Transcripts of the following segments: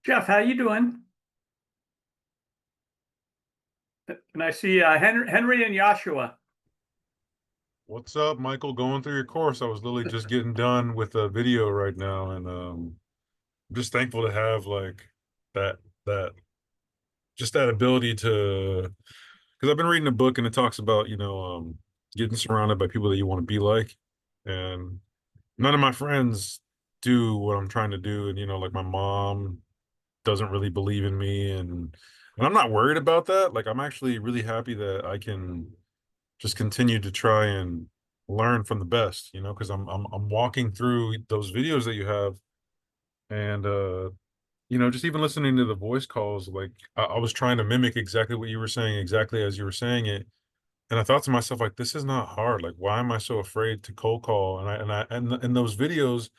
Jeff, how you doing? And I see Henry and Joshua. What's up, Michael? Going through your course. I was literally just getting done with a video right now, and I'm just thankful to have like that just that ability to because I've been reading a book and it talks about, getting surrounded by people that you want to be like. And none of my friends do what I'm trying to do. And, like my mom doesn't really believe in me and I'm not worried about that. Like I'm actually really happy that I can just continue to try and learn from the best, because I'm walking through those videos that you have, and just even listening to the voice calls, like I was trying to mimic exactly what you were saying, exactly as you were saying it, and I thought to myself, like, this is not hard. Like, why am I so afraid to cold call? And in those videos,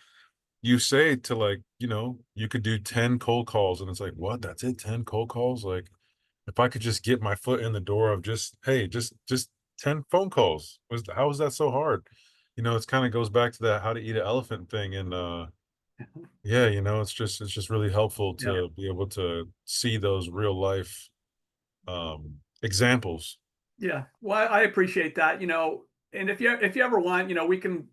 you say to, like, you could do 10 cold calls, and it's like, what? That's it, 10 cold calls? Like, if I could just get my foot in the door of just, hey, just 10 phone calls. How is that so hard? It's kind of goes back to that how to eat an elephant thing. And yeah, it's just really helpful Yeah. to be able to see those real life examples. Yeah. Well, I appreciate that, and if you ever want, we can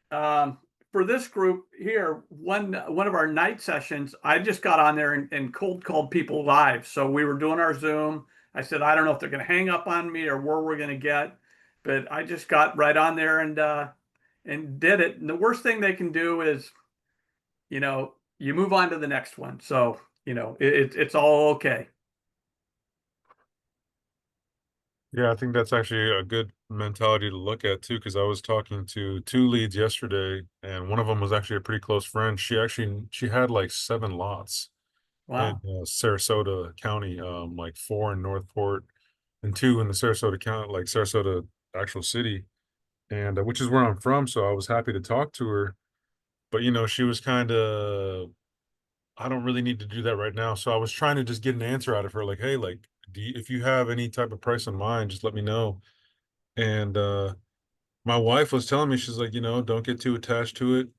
um for this group here, one of our night sessions, I just got on there and cold called people live. So we were doing our Zoom. I said, I don't know if they're gonna hang up on me or where we're gonna get, but I just got right on there and did it. And the worst thing they can do is you move on to the next one. So, it's all okay. Yeah, I think that's actually a good mentality to look at too, because I was talking to two leads yesterday, and one of them was actually a pretty close friend. She had like 7 lots in Wow. Sarasota County, like 4 in Northport and 2 in the Sarasota County, like Sarasota actual city, and which is where I'm from. So I was happy to talk to her, but she was kind of, I don't really need to do that right now. So I was trying to just get an answer out of her, like, hey, like, if you have any type of price in mind, just let me know. And my wife was telling me, she's like, don't get too attached to it.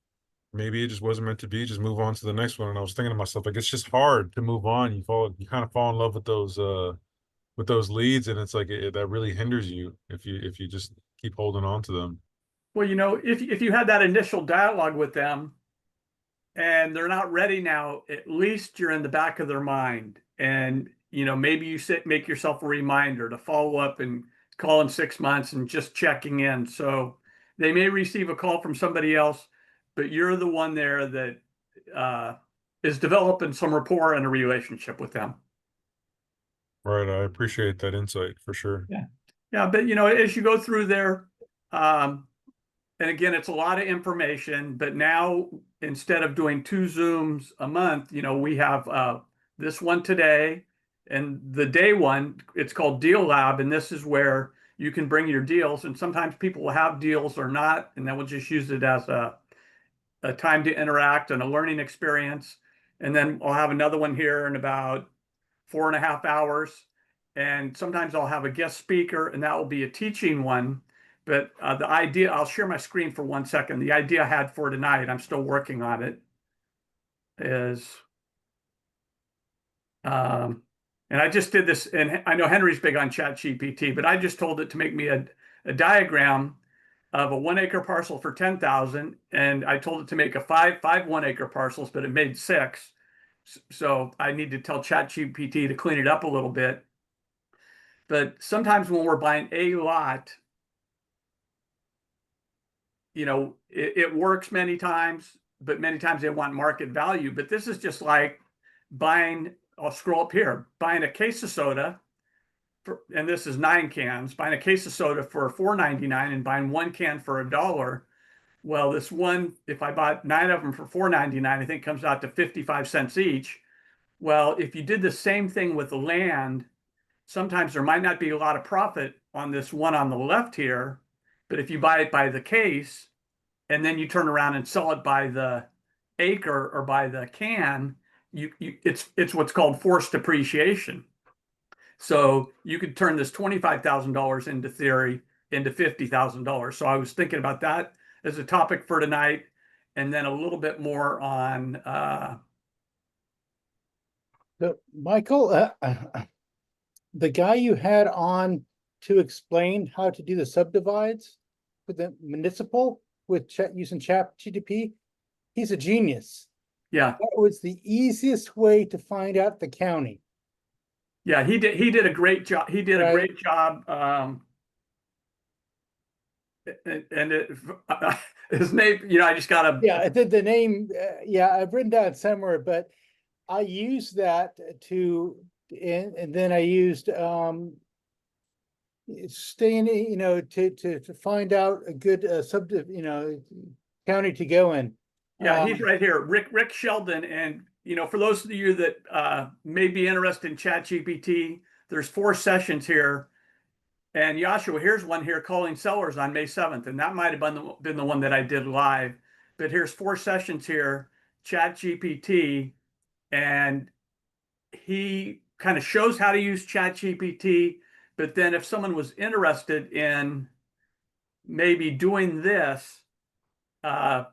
Maybe it just wasn't meant to be. Just move on to the next one. And I was thinking to myself, like, it's just hard to move on. You kind of fall in love with those leads, and it's like that really hinders you if you just keep holding on to them. Well, if you had that initial dialogue with them and they're not ready now, at least you're in the back of their mind. And, maybe you make yourself a reminder to follow up and call in 6 months and just checking in. So they may receive a call from somebody else, but you're the one there that uh, is developing some rapport and a relationship with them. Right. I appreciate that insight for sure. Yeah. Yeah. But, as you go through there, um, and again, it's a lot of information, but now instead of doing two Zooms a month, we have this one today and the day one, it's called Deal Lab. And this is where you can bring your deals. And sometimes people will have deals or not, and then we'll just use it as a time to interact and a learning experience. And then I'll have another one here in about 4.5 hours. And sometimes I'll have a guest speaker, and that will be a teaching one. But the idea, I'll share my screen for 1 second. The idea I had for tonight, I'm still working on it, is, um, and I just did this, and I know Henry's big on ChatGPT, but I just told it to make me a diagram of a 1 acre parcel for 10,000. And I told it to make a five 1 acre parcels, but it made six. So I need to tell ChatGPT to clean it up a little bit. But sometimes when we're buying a lot, it works many times, but many times they want market value. But this is just like buying, I'll scroll up here, buying a case of soda, and this is 9 cans, buying a case of soda for $4.99 and buying 1 can for $1. Well, this one, if I bought 9 of them for $4.99, I think comes out to 55 cents each. Well, if you did the same thing with the land, sometimes there might not be a lot of profit on this one on the left here, but if you buy it by the case and then you turn around and sell it by the acre or by the can, it's what's called forced depreciation. So you could turn this $25,000 into theory into $50,000. So I was thinking about that as a topic for tonight, and then a little bit more on So, Michael, the guy you had on to explain how to do the subdivides with the municipal with using ChatGPT, he's a genius. Yeah. That was the easiest way to find out the county, Yeah, he did a great job. He did a right? great job. And his name, I just gotta. Yeah, the name, yeah, I've written down somewhere, but I used that to, and then I used staying, to find out a good county to go in. Yeah, he's right here, Rick Sheldon. And for those of you that may be interested in ChatGPT, there's 4 sessions here. And Joshua, here's one here, calling sellers on May 7th, and that might have been the one that I did live. But here's 4 sessions here, ChatGPT, and he kind of shows how to use ChatGPT. But then if someone was interested in maybe doing this, uh,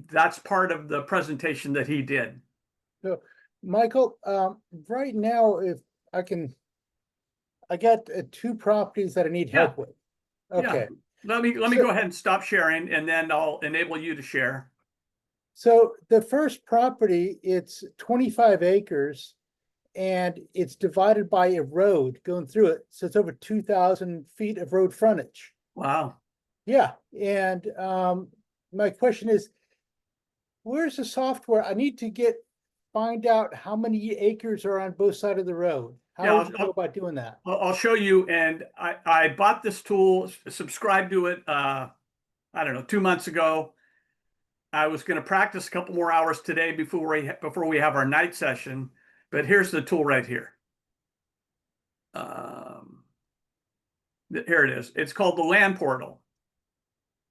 that's part of the presentation that he did. So, Michael, right now, if I can, I got 2 properties that I need Yeah, help with. yeah. Okay, Let me so, go ahead and stop sharing, and then I'll enable you to share. so the first property, it's 25 acres and it's divided by a road going through it. So it's over 2,000 feet of road frontage. Wow. Yeah, and my question is, where's the software? I need to find out how many acres are on both sides of the road. Yeah, How would you go about doing that? I'll show you. And I bought this tool, subscribed to it, I don't know, 2 months ago. I was going to practice a couple more hours today before we have our night session. But here's the tool right here. Um, Here it is. It's called the Land Portal.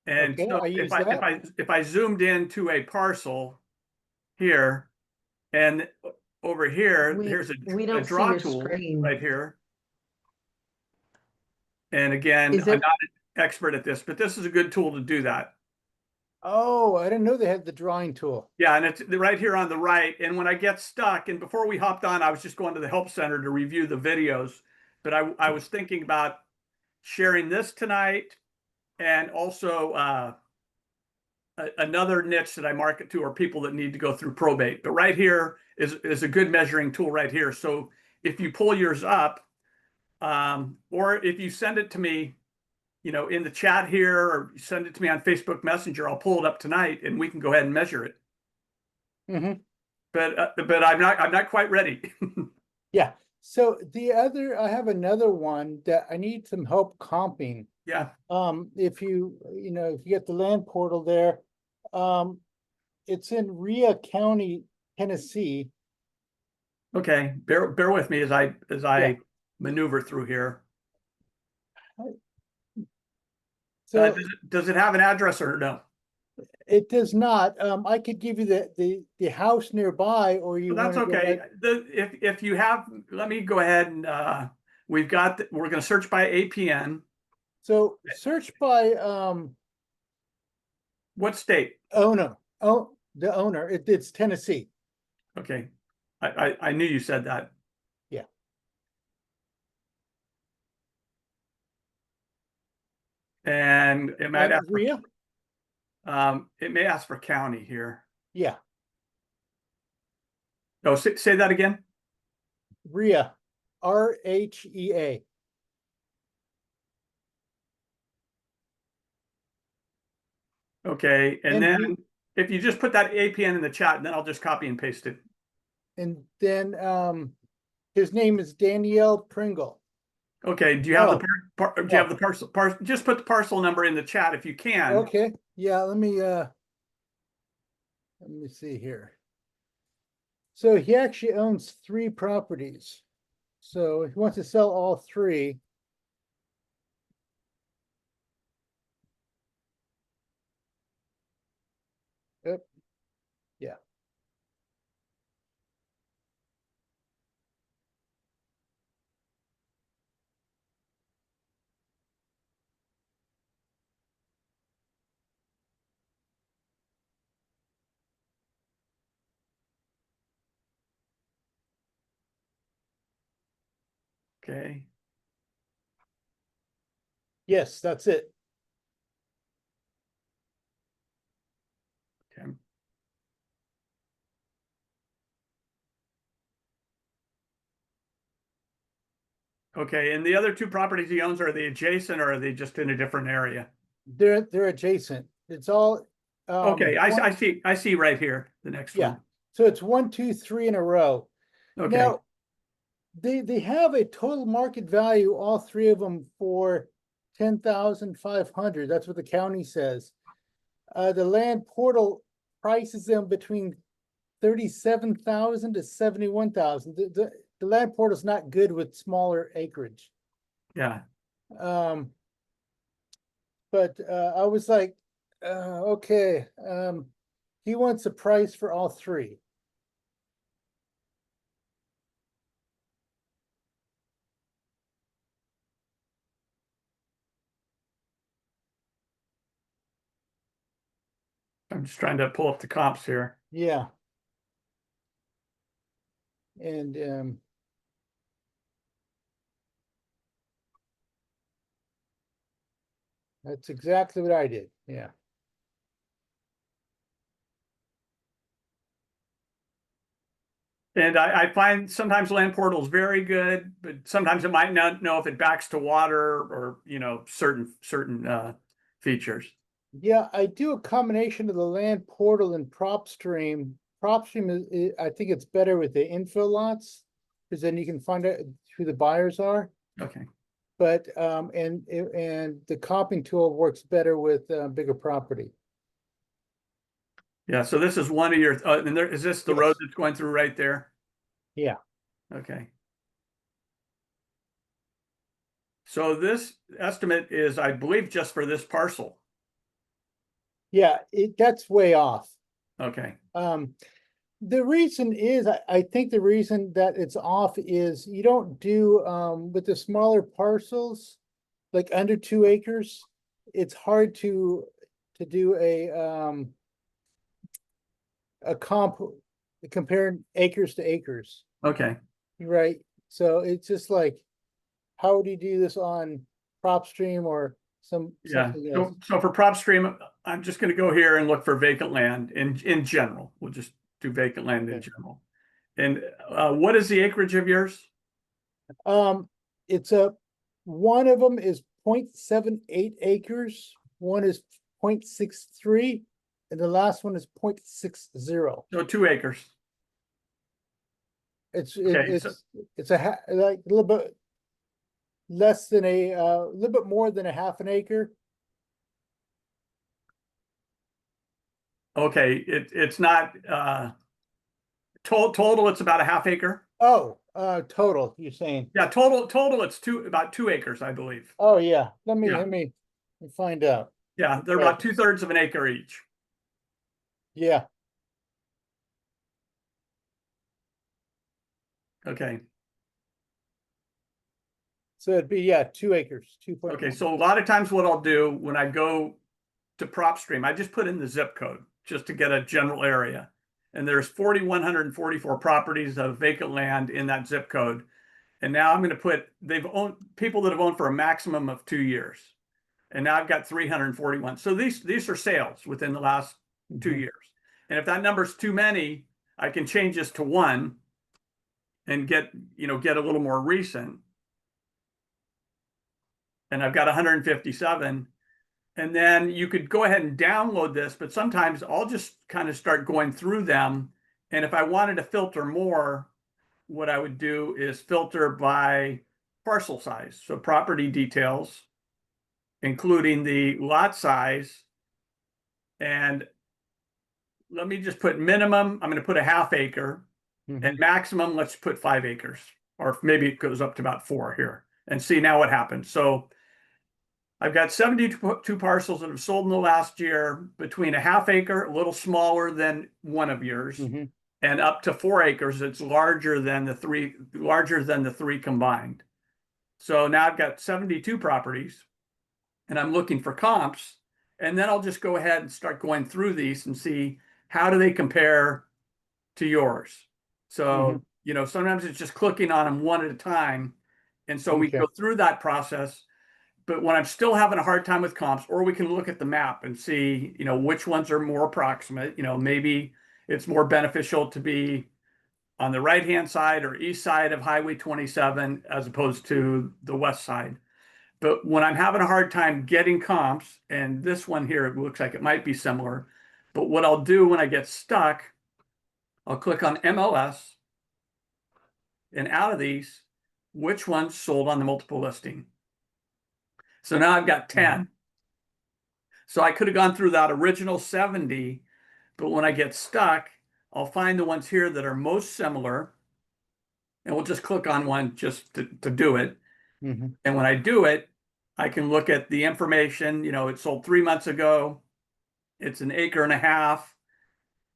And Okay, so I use that. if I zoomed into a parcel here, and over here, here's We a don't see draw your tool screen. right here. And again, Is I'm it, not an expert at this, but this is a good tool to do that. Oh, I didn't know they had the drawing tool. Yeah, and it's right here on the right. And when I get stuck, and before we hopped on, I was just going to the help center to review the videos, but I was thinking about sharing this tonight, and also another niche that I market to are people that need to go through probate. But right here is a good measuring tool right here. So if you pull yours up, or if you send it to me, in the chat here, or send it to me on Facebook Messenger, I'll pull it up tonight and we can go ahead and measure it. Mm-hmm. But I'm not quite ready. Yeah. So I have another one that I need some help comping. Yeah. If if you get the land portal there, it's in Rhea County, Tennessee. Okay. Bear with me as I Yeah. maneuver through here. So Does it have an address or no? it does not. I could give you the house nearby, or you Well, want that's to go okay. right. If you have, let me go ahead and we're going to search by APN. So search by What state? owner. Oh, the owner. It's Tennessee. Okay. I knew you said that. Yeah. And it might ask Rhea. it may ask for county here. Yeah. Oh, say that again. Rhea. RHEA. Okay. And And then if you just put that APN in the chat, and then I'll just copy and paste it. then his name is Danielle Pringle. Okay. Do you have Oh, do you have the parcel? Just put the parcel number in the chat if you can. okay. Yeah, let me see here. So he actually owns 3 properties. So he wants to sell all 3. Yep. Yeah. Okay. Yes, that's it. Okay. Okay, and the other two properties he owns, are they adjacent or are they just in a different area? They're adjacent. It's all. Okay, I see right here, the next Yeah. one. So it's 1, 2, 3 in a row. Okay, Now, they have a total market value, all three of them, for 10,500. That's what the county says. The land portal prices them between 37,000 to 71,000. The land portal is not good with smaller acreage. yeah. But I was like, okay, he wants a price for all three. I'm just trying to pull up the comps here. Yeah. And that's exactly what I did. Yeah. And I find sometimes land portal is very good, but sometimes it might not know if it backs to water or, you know, certain features. Yeah, I do a combination of the land portal and PropStream. PropStream is, I think it's better with the infill lots, because then you can find out who the buyers are. Okay. But and the comping tool works better with bigger property. Yeah, so this is one of your, and there, is this the road Yes. that's going through right there? Yeah. Okay. So this estimate is, I believe, just for this parcel. Yeah, that's way off. Okay, The reason is, I think the reason that it's off is you don't do, with the smaller parcels, like under 2 acres, it's hard to do a comparing acres to acres, okay. right? So it's just like, how would you do this on PropStream or Yeah, something else? so for PropStream, I'm just gonna go here and look for vacant land in general. We'll just do vacant land in Okay. general. And what is the acreage of yours? It's one of them is 0.78 acres, one is 0.63, and the last one is 0.60. So 2 acres. Okay, It's like a little bit less than a little bit more than a half an acre. Okay, it's not total, it's about a half acre. Oh, total, you're saying? Yeah, total it's about 2 acres, I believe. Oh, yeah. Let Yeah. me find out. Yeah, they're Right. about 2/3 of an acre each. Yeah. Okay. So it'd be, yeah, 2 acres, 2.1. Okay, so a lot of times what I'll do when I go to PropStream, I just put in the zip code just to get a general area. And there's 4,144 properties of vacant land in that zip code. And now I'm going to put, they've owned, people that have owned for a maximum of 2 years. And now I've got 341. So these are sales within the last 2 Mhm. years. And if that number's too many, I can change this to 1 and get a little more recent. And I've got 157. And then you could go ahead and download this, but sometimes I'll just kind of start going through them. And if I wanted to filter more, what I would do is filter by parcel size. So property details, including the lot size. And let me just put minimum, I'm going to put a half acre, and maximum, let's put 5 acres, or maybe it goes up to about 4 here, and see now what happens. So I've got 72 parcels that have sold in the last year between a half acre, a little smaller than one of yours, and up to 4 acres. It's larger than the three combined. So now I've got 72 properties and I'm looking for comps. And then I'll just go ahead and start going through these and see how do they compare to yours. So, sometimes it's just clicking on them one at a time And so we Okay. go through that process. But when I'm still having a hard time with comps, or we can look at the map and see, which ones are more approximate, maybe it's more beneficial to be on the right-hand side or east side of Highway 27 as opposed to the west side. But when I'm having a hard time getting comps, and this one here, it looks like it might be similar, but what I'll do when I get stuck, I'll click on MLS, and out of these, which ones sold on the multiple listing. So now I've got 10. So I could have gone through that original 70, but when I get stuck, I'll find the ones here that are most similar, and we'll just click on one just to do it. Mhm. And when I do it, I can look at the information, it sold 3 months ago. It's an acre and a half.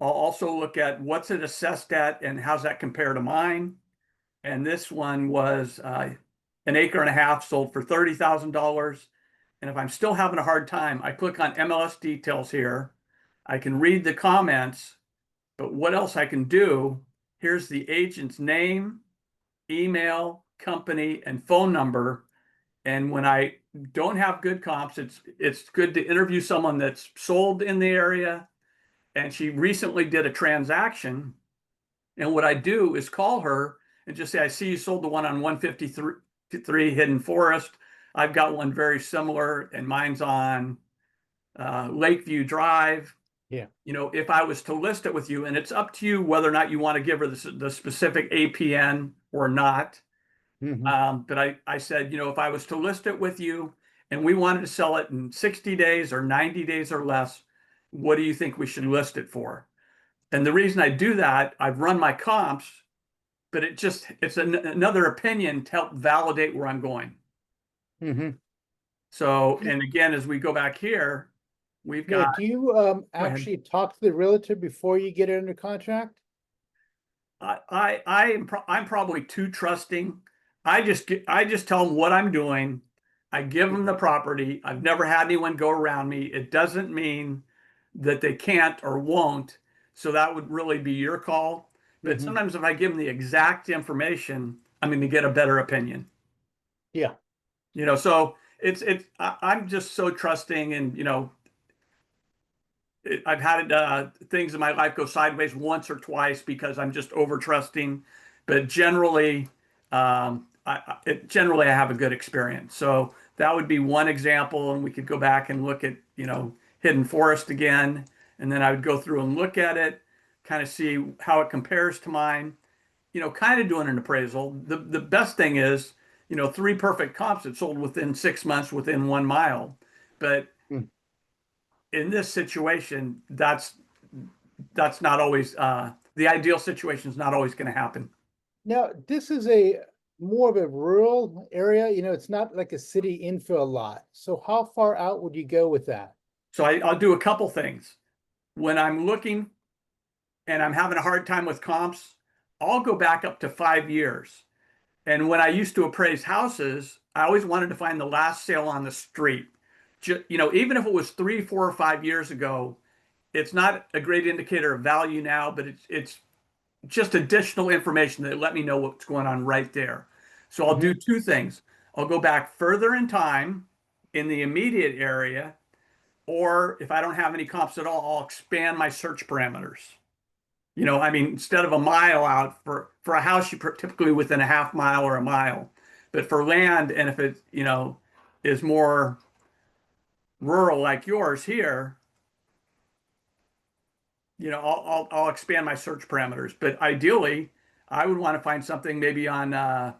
I'll also look at what's it assessed at and how's that compare to mine. And this one was an acre and a half sold for $30,000. And if I'm still having a hard time, I click on MLS details here. I can read the comments, but what else I can do? Here's the agent's name, email, company, and phone number. And when I don't have good comps, it's good to interview someone that's sold in the area. And she recently did a transaction. And what I do is call her and just say, I see you sold the one on 153 Hidden Forest. I've got one very similar, and mine's on Lakeview Drive. Yeah. If I was to list it with you, and it's up to you whether or not you want to give her the specific APN or not. Mhm. But I said, if I was to list it with you and we wanted to sell it in 60 days or 90 days or less, what do you think we should list it for? And the reason I do that, I've run my comps, but it's another opinion to help validate where I'm going. Mhm. So, and again, as we go back here, we've Now, got, do you ahead. actually talk to the realtor before you get it under contract? I'm probably too trusting. I just tell them what I'm doing. I give them the property. I've never had anyone go around me. It doesn't mean that they can't or won't. So that would really be your call. But Mhm. sometimes if I give them the exact information, I'm going to get a better opinion. Yeah. So I'm just so trusting, and I've had things in my life go sideways once or twice because I'm just over trusting, but generally, generally I have a good experience. So that would be one example, and we could go back and look at Hidden Forest again, and then I would go through and look at it, kind of see how it compares to mine. Kind of doing an appraisal. The best thing is 3 perfect comps that sold within 6 months within 1 mile, but Mm. in this situation, that's not always the ideal situation is not always going to happen. Now, this is a more of a rural area, it's not like a city infill lot. So how far out would you go with that? So I'll do a couple things. When I'm looking and I'm having a hard time with comps, I'll go back up to 5 years. And when I used to appraise houses, I always wanted to find the last sale on the street. Even if it was 3, 4, or 5 years ago, it's not a great indicator of value now, but it's just additional information that let me know what's going on right there. So I'll do two things. I'll go back further in time in the immediate area, or if I don't have any comps at all, I'll expand my search parameters. Instead of a mile out for a house, typically within a half mile or a mile. But for land, and if it, is more rural like yours here, I'll expand my search parameters. But ideally, I would want to find something maybe on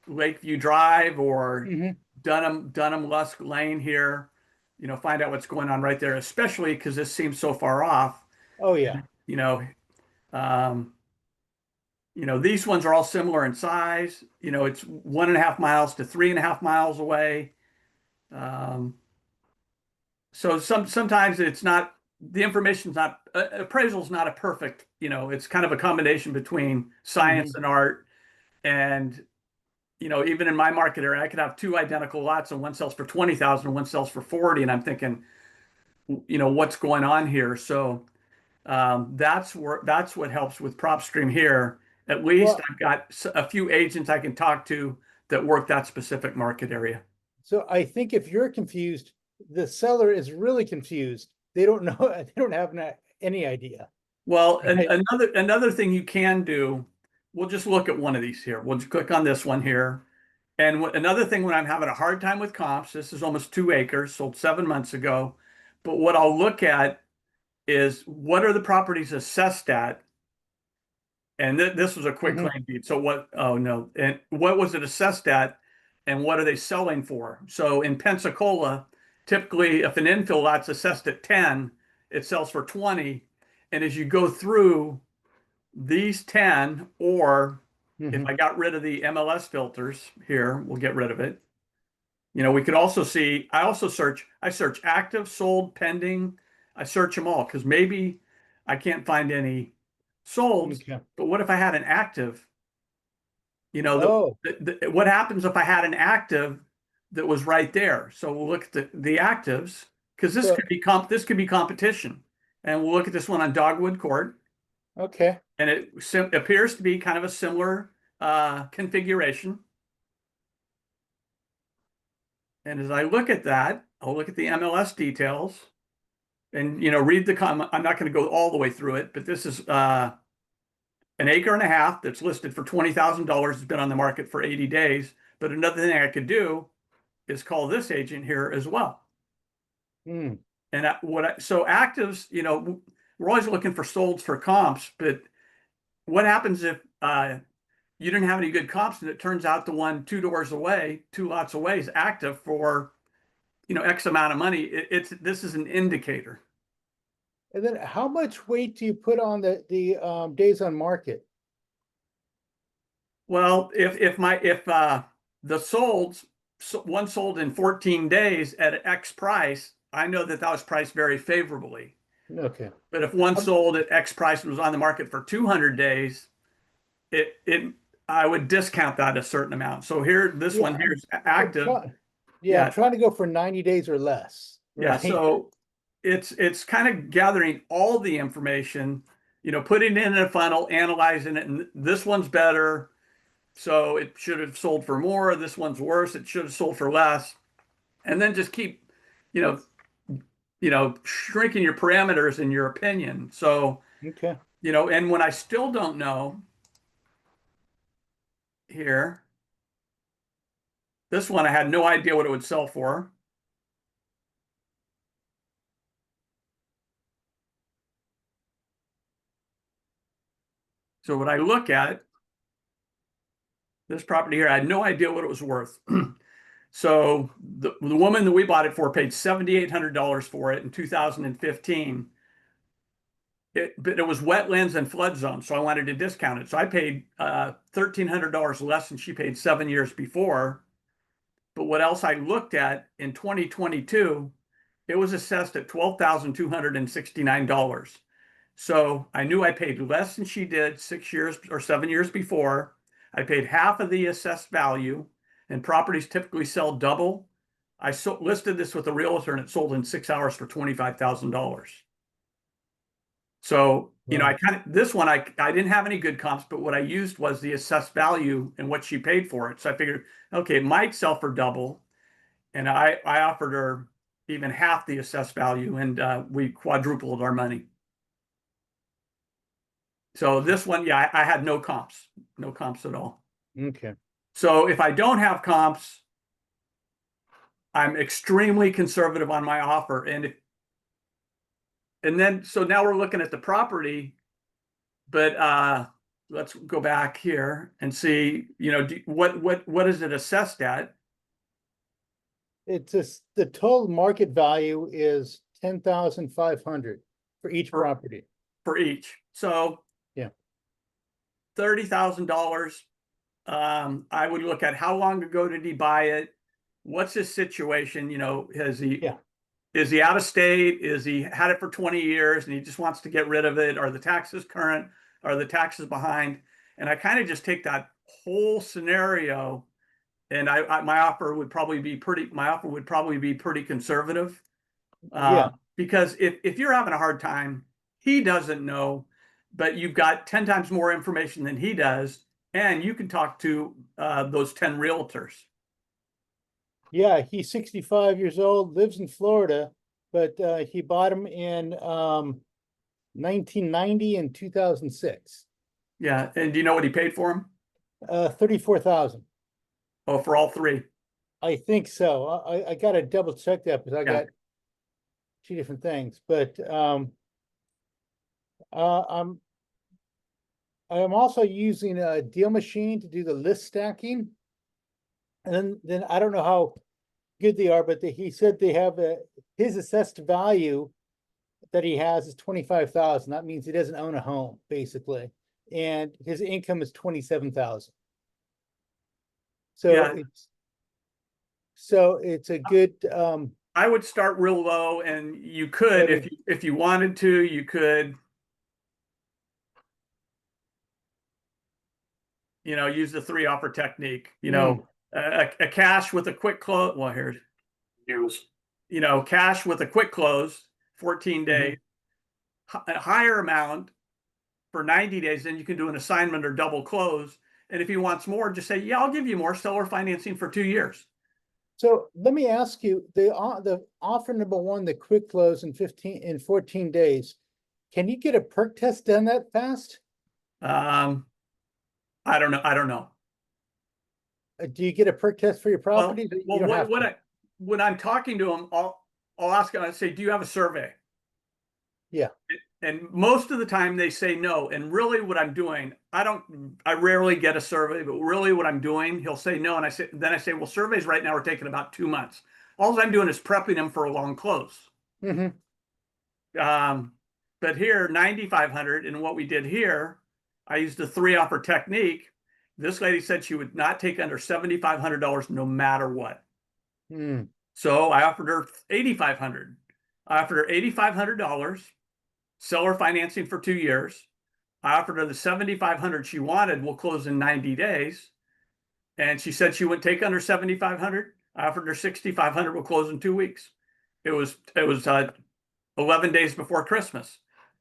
Lakeview Drive or Mhm. Dunham Lusk Lane here. Find out what's going on right there, especially because this seems so far off. Oh, yeah. You know, um, these ones are all similar in size. It's 1.5 miles to 3.5 miles away. Um, so sometimes it's not the information's not appraisal is not a perfect. It's kind of a combination between science Mhm. and art. And even in my market area, I could have two identical lots, and one sells for 20,000, and one sells for 40, and I'm thinking, what's going on here? So that's what helps with PropStream here. At least Well, I've got a few agents I can talk to that work that specific market area. So I think if you're confused, the seller is really confused. They don't know, they don't have any idea. Well, Right. another thing you can do, we'll just look at one of these here. We'll just click on this one here. And another thing when I'm having a hard time with comps, this is almost 2 acres, sold 7 months ago. But what I'll look at is what are the properties assessed at? And this was a quick Mhm. claim deed. So what, oh no, and what was it assessed at? And what are they selling for? So in Pensacola, typically if an infill lot's assessed at 10, it sells for 20. And as you go through these 10, or if Mhm. I got rid of the MLS filters here, we'll get rid of it. You know, we could also see, I search active, sold, pending. I search them all because maybe I can't find any solds. Okay. But what if I had an active? You know, Oh, what happens if I had an active that was right there? So we'll look at the actives because this so, could be competition. And we'll look at this one on Dogwood Court, okay. and it appears to be kind of a similar configuration. And as I look at that, I'll look at the MLS details and, you know, read the comment. I'm not going to go all the way through it, but this is an acre and a half that's listed for $20,000. It's been on the market for 80 days. But another thing I could do is call this agent here as well. Hmm. And so actives, you know, we're always looking for solds for comps, but what happens if you didn't have any good comps and it turns out the one 2 doors away, 2 lots away is active for, you know, X amount of money? This is an indicator. And then how much weight do you put on the days on market? Well, if the solds, one sold in 14 days at X price, I know that was priced very favorably. Okay. But if one Um, sold at X price and was on the market for 200 days, it I would discount that a certain amount. So here, this Yeah, one here is I'm active. I'm Yeah, trying to go for 90 days or less. yeah. Right. So it's kind of gathering all the information, you know, putting it in a funnel, analyzing it, and this one's better, so it should have sold for more. This one's worse, it should have sold for less. And then just keep, you know, shrinking your parameters in your opinion. So, Okay. you know, and when I still don't know here, this one I had no idea what it would sell for. So when I look at this property here, I had no idea what it was worth. So the woman that we bought it for paid $7,800 for it in 2015. But it was wetlands and flood zone, so I wanted to discount it. So I paid $1,300 less than she paid 7 years before. But what else I looked at in 2022, it was assessed at $12,269. So I knew I paid less than she did 6 years or 7 years before. I paid half of the assessed value, and properties typically sell double. I listed this with a realtor and it sold in 6 hours for $25,000. So, you know, Wow. this one, I didn't have any good comps, but what I used was the assessed value and what she paid for it. So I figured, okay, it might sell for double. And I offered her even half the assessed value, and we quadrupled our money. So this one, yeah, I had no comps at all. Okay. So if I don't have comps, I'm extremely conservative on my offer. And then, so now we're looking at the property, but let's go back here and see, you know, what is it assessed at? It's just the total market value is 10,500 for each For- property. for each. So Yeah. $30,000. I would look at how long ago did he buy it? What's his situation? You know, Yeah. is he out of state? Is he had it for 20 years and he just wants to get rid of it? Are the taxes current? Are the taxes behind? And I kind of just take that whole scenario, and my offer would probably be pretty conservative. Yeah. Because if you're having a hard time, he doesn't know, but you've got 10 times more information than he does. and you can talk to those 10 realtors. Yeah, he's 65 years old, lives in Florida, but he bought them in 1990 and 2006. Yeah, and do you know what he paid for them? 34,000. Oh, for all three. I think so. I gotta double check that because I Yeah. got two different things, but I'm also using a deal machine to do the list stacking. And then I don't know how good they are, but he said they have his assessed value that he has is 25,000. That means he doesn't own a home, basically. And his income is 27,000. Yeah. So it's a good I would start real low, and you could, if you wanted to, you could, use the 3 offer technique. A cash with a quick close. Well, here's cash with a quick close, 14 days, a higher amount for 90 days. Then you can do an assignment or double close. And if he wants more, just say, yeah, I'll give you more seller financing for 2 years. So let me ask you, the offer number 1, the quick close in 14 days, can you get a perk test done that fast? I don't know. Do you get a perk test for your property? Well, when I'm talking to him, I'll ask him, I say, do you have a survey? Yeah. And most of the time they say no. And really what I'm doing, I rarely get a survey, but really what I'm doing, he'll say no. And then I say, well, surveys right now are taking about 2 months. All I'm doing is prepping him for a long close. But here, 9,500, and what we did here, I used the 3 offer technique. This lady said she would not take under $7,500 no matter what. So I offered her 8,500. I offered her $8,500, seller financing for 2 years. I offered her the 7,500 she wanted. We'll close in 90 days. And she said she wouldn't take under 7,500. I offered her 6,500. We'll close in 2 weeks. It was 11 days before Christmas.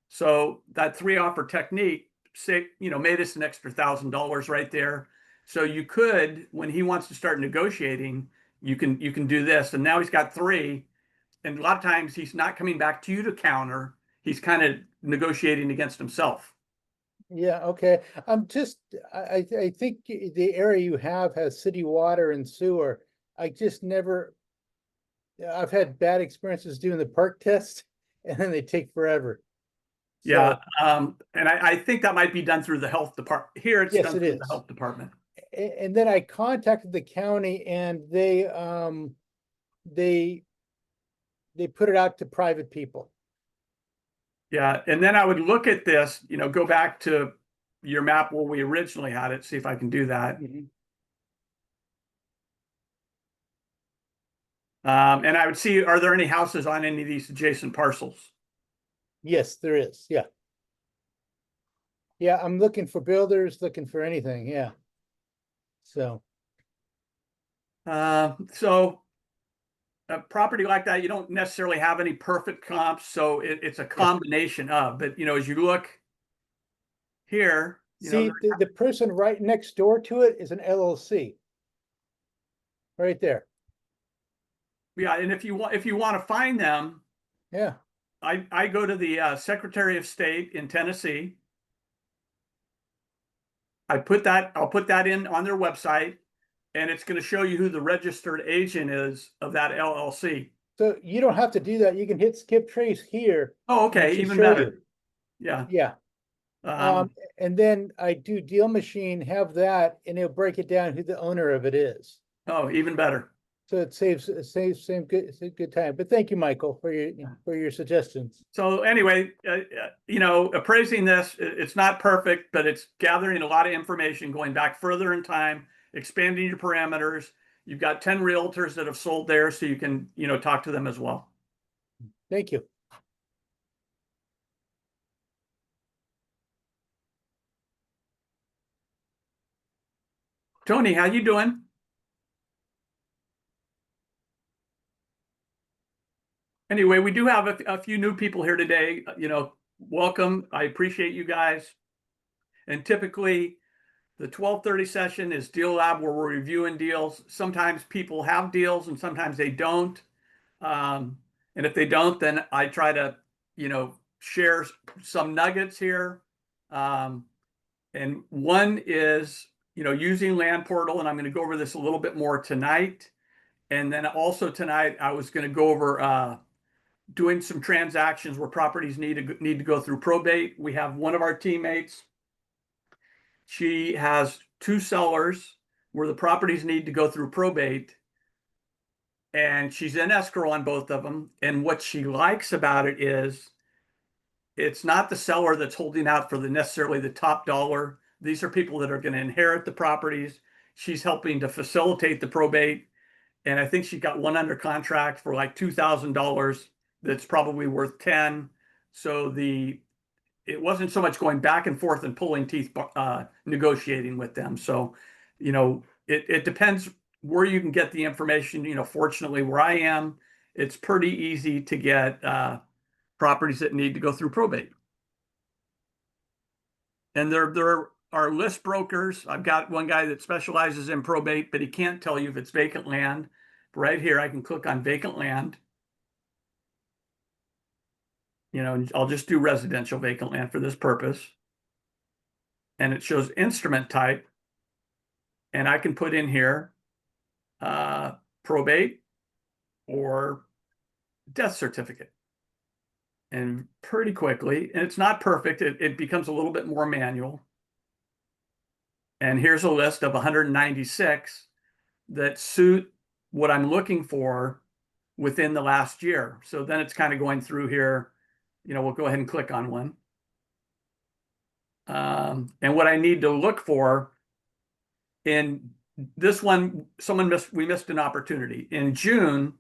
So that 3 offer technique, made us an extra $1,000 right there. So you could, when he wants to start negotiating, you can do this. And now he's got 3, and a lot of times he's not coming back to you to counter. He's kind of negotiating against himself. Yeah, okay. I think the area you have has city water and sewer. I've had bad experiences doing the perk test, and then they take forever. Yeah, and I think that might be done through the health department. Here it's done through the health department. And then I contacted the county, and they put it out to private people. Yeah, and then I would look at this, go back to your map where we originally had it, see if I can do that. And I would see, are there any houses on any of these adjacent parcels? Yes, there is. Yeah. Yeah, I'm looking for builders, looking for anything. Yeah. So. A property like that, you don't necessarily have any perfect comps, so it's a combination of. But as you look here, see, the person right next door to it is an LLC. Right there. Yeah, and if you want to find them, yeah, I go to the Secretary of State in Tennessee. I'll put that in on their website, and it's going to show you who the registered agent is of that LLC. So you don't have to do that. You can hit skip trace here. Oh, okay, even better. Yeah. Yeah. And then I do deal machine, have that, and it'll break it down who the owner of it is. Oh, even better. So it saves good time. But thank you, Michael, for your suggestions. So anyway, appraising this, it's not perfect, but it's gathering a lot of information, going back further in time, expanding your parameters. You've got 10 realtors that have sold there, so you can, talk to them as well. Thank you. Tony, how you doing? Anyway, we do have a few new people here today. Welcome. I appreciate you guys. And typically, The 12:30 session is Deal Lab, where we're reviewing deals. Sometimes people have deals and sometimes they don't. And if they don't, then I try to, share some nuggets here. And one is, using Land Portal, and I'm going to go over this a little bit more tonight. And then also tonight, I was going to go over doing some transactions where properties need to go through probate. We have one of our teammates. She has 2 sellers where the properties need to go through probate, and she's in escrow on both of them. And what she likes about it is it's not the seller that's holding out for necessarily the top dollar. These are people that are going to inherit the properties. She's helping to facilitate the probate. And I think she got one under contract for like $2,000 that's probably worth 10. So it wasn't so much going back and forth and pulling teeth, negotiating with them. So, it depends where you can get the information. Fortunately, where I am, it's pretty easy to get properties that need to go through probate. And there are list brokers. I've got one guy that specializes in probate, but he can't tell you if it's vacant land. Right here, I can click on vacant land. I'll just do residential vacant land for this purpose. And it shows instrument type. And I can put in here probate or death certificate. And pretty quickly, and it's not perfect, it becomes a little bit more manual. And here's a list of 196 that suit what I'm looking for within the last year. So then it's kind of going through here. We'll go ahead and click on one. And what I need to look for in this one, we missed an opportunity. In June,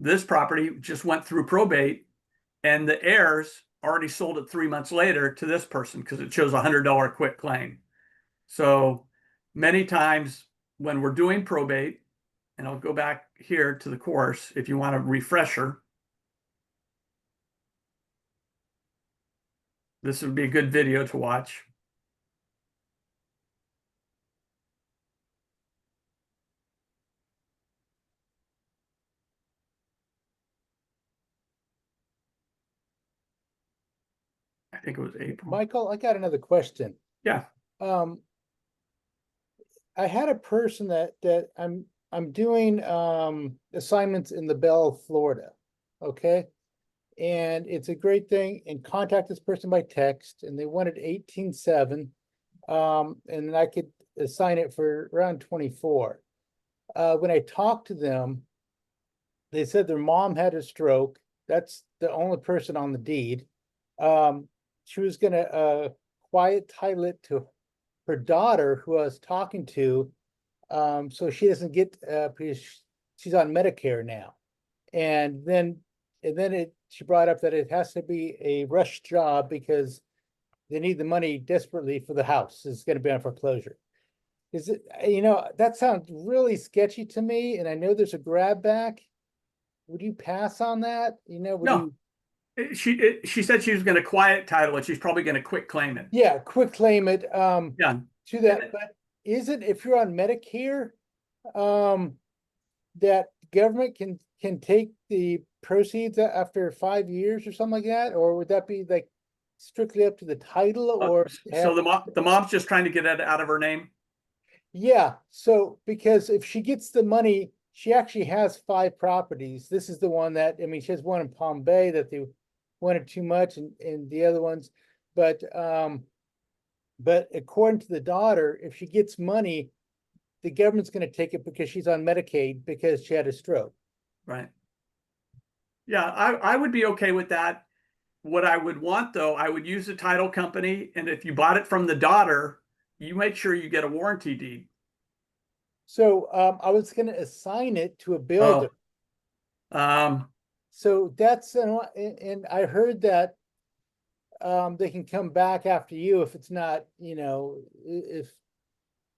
this property just went through probate, and the heirs already sold it 3 months later to this person because it shows $100 quick claim. So many times when we're doing probate, and I'll go back here to the course if you want a refresher. This would be a good video to watch. I think it was April. Michael, I got another question. Yeah. I had a person that I'm doing assignments in the Bell, Florida. Okay. And it's a great thing, and contact this person by text, and they wanted 18.7. And I could assign it for around 24. When I talked to them, they said their mom had a stroke. That's the only person on the deed. She was gonna quiet title it to her daughter, who I was talking to, so she doesn't get because she's on Medicare now. And then she brought up that it has to be a rush job because they need the money desperately for the house. It's going to be on foreclosure. Is it, that sounds really sketchy to me, and I know there's a grab back. Would you pass on that? No. She said she was going to quiet title it. She's probably going to quick claim it. Yeah, quick claim it. Yeah. To that, but is it, if you're on Medicare, that government can take the proceeds after 5 years or something like that, or would that be like strictly up to the title? Or so the mom's just trying to get it out of her name? Yeah. So because if she gets the money, she actually has 5 properties. This is the one that, she has one in Palm Bay that they wanted too much, and the other ones, but according to the daughter, if she gets money, the government's going to take it because she's on Medicaid because she had a stroke. Right. Yeah, I would be okay with that. What I would want, though, I would use the title company, and if you bought it from the daughter, you make sure you get a warranty deed. So I was going to assign it to a builder. So that's and I heard that they can come back after you if it's not,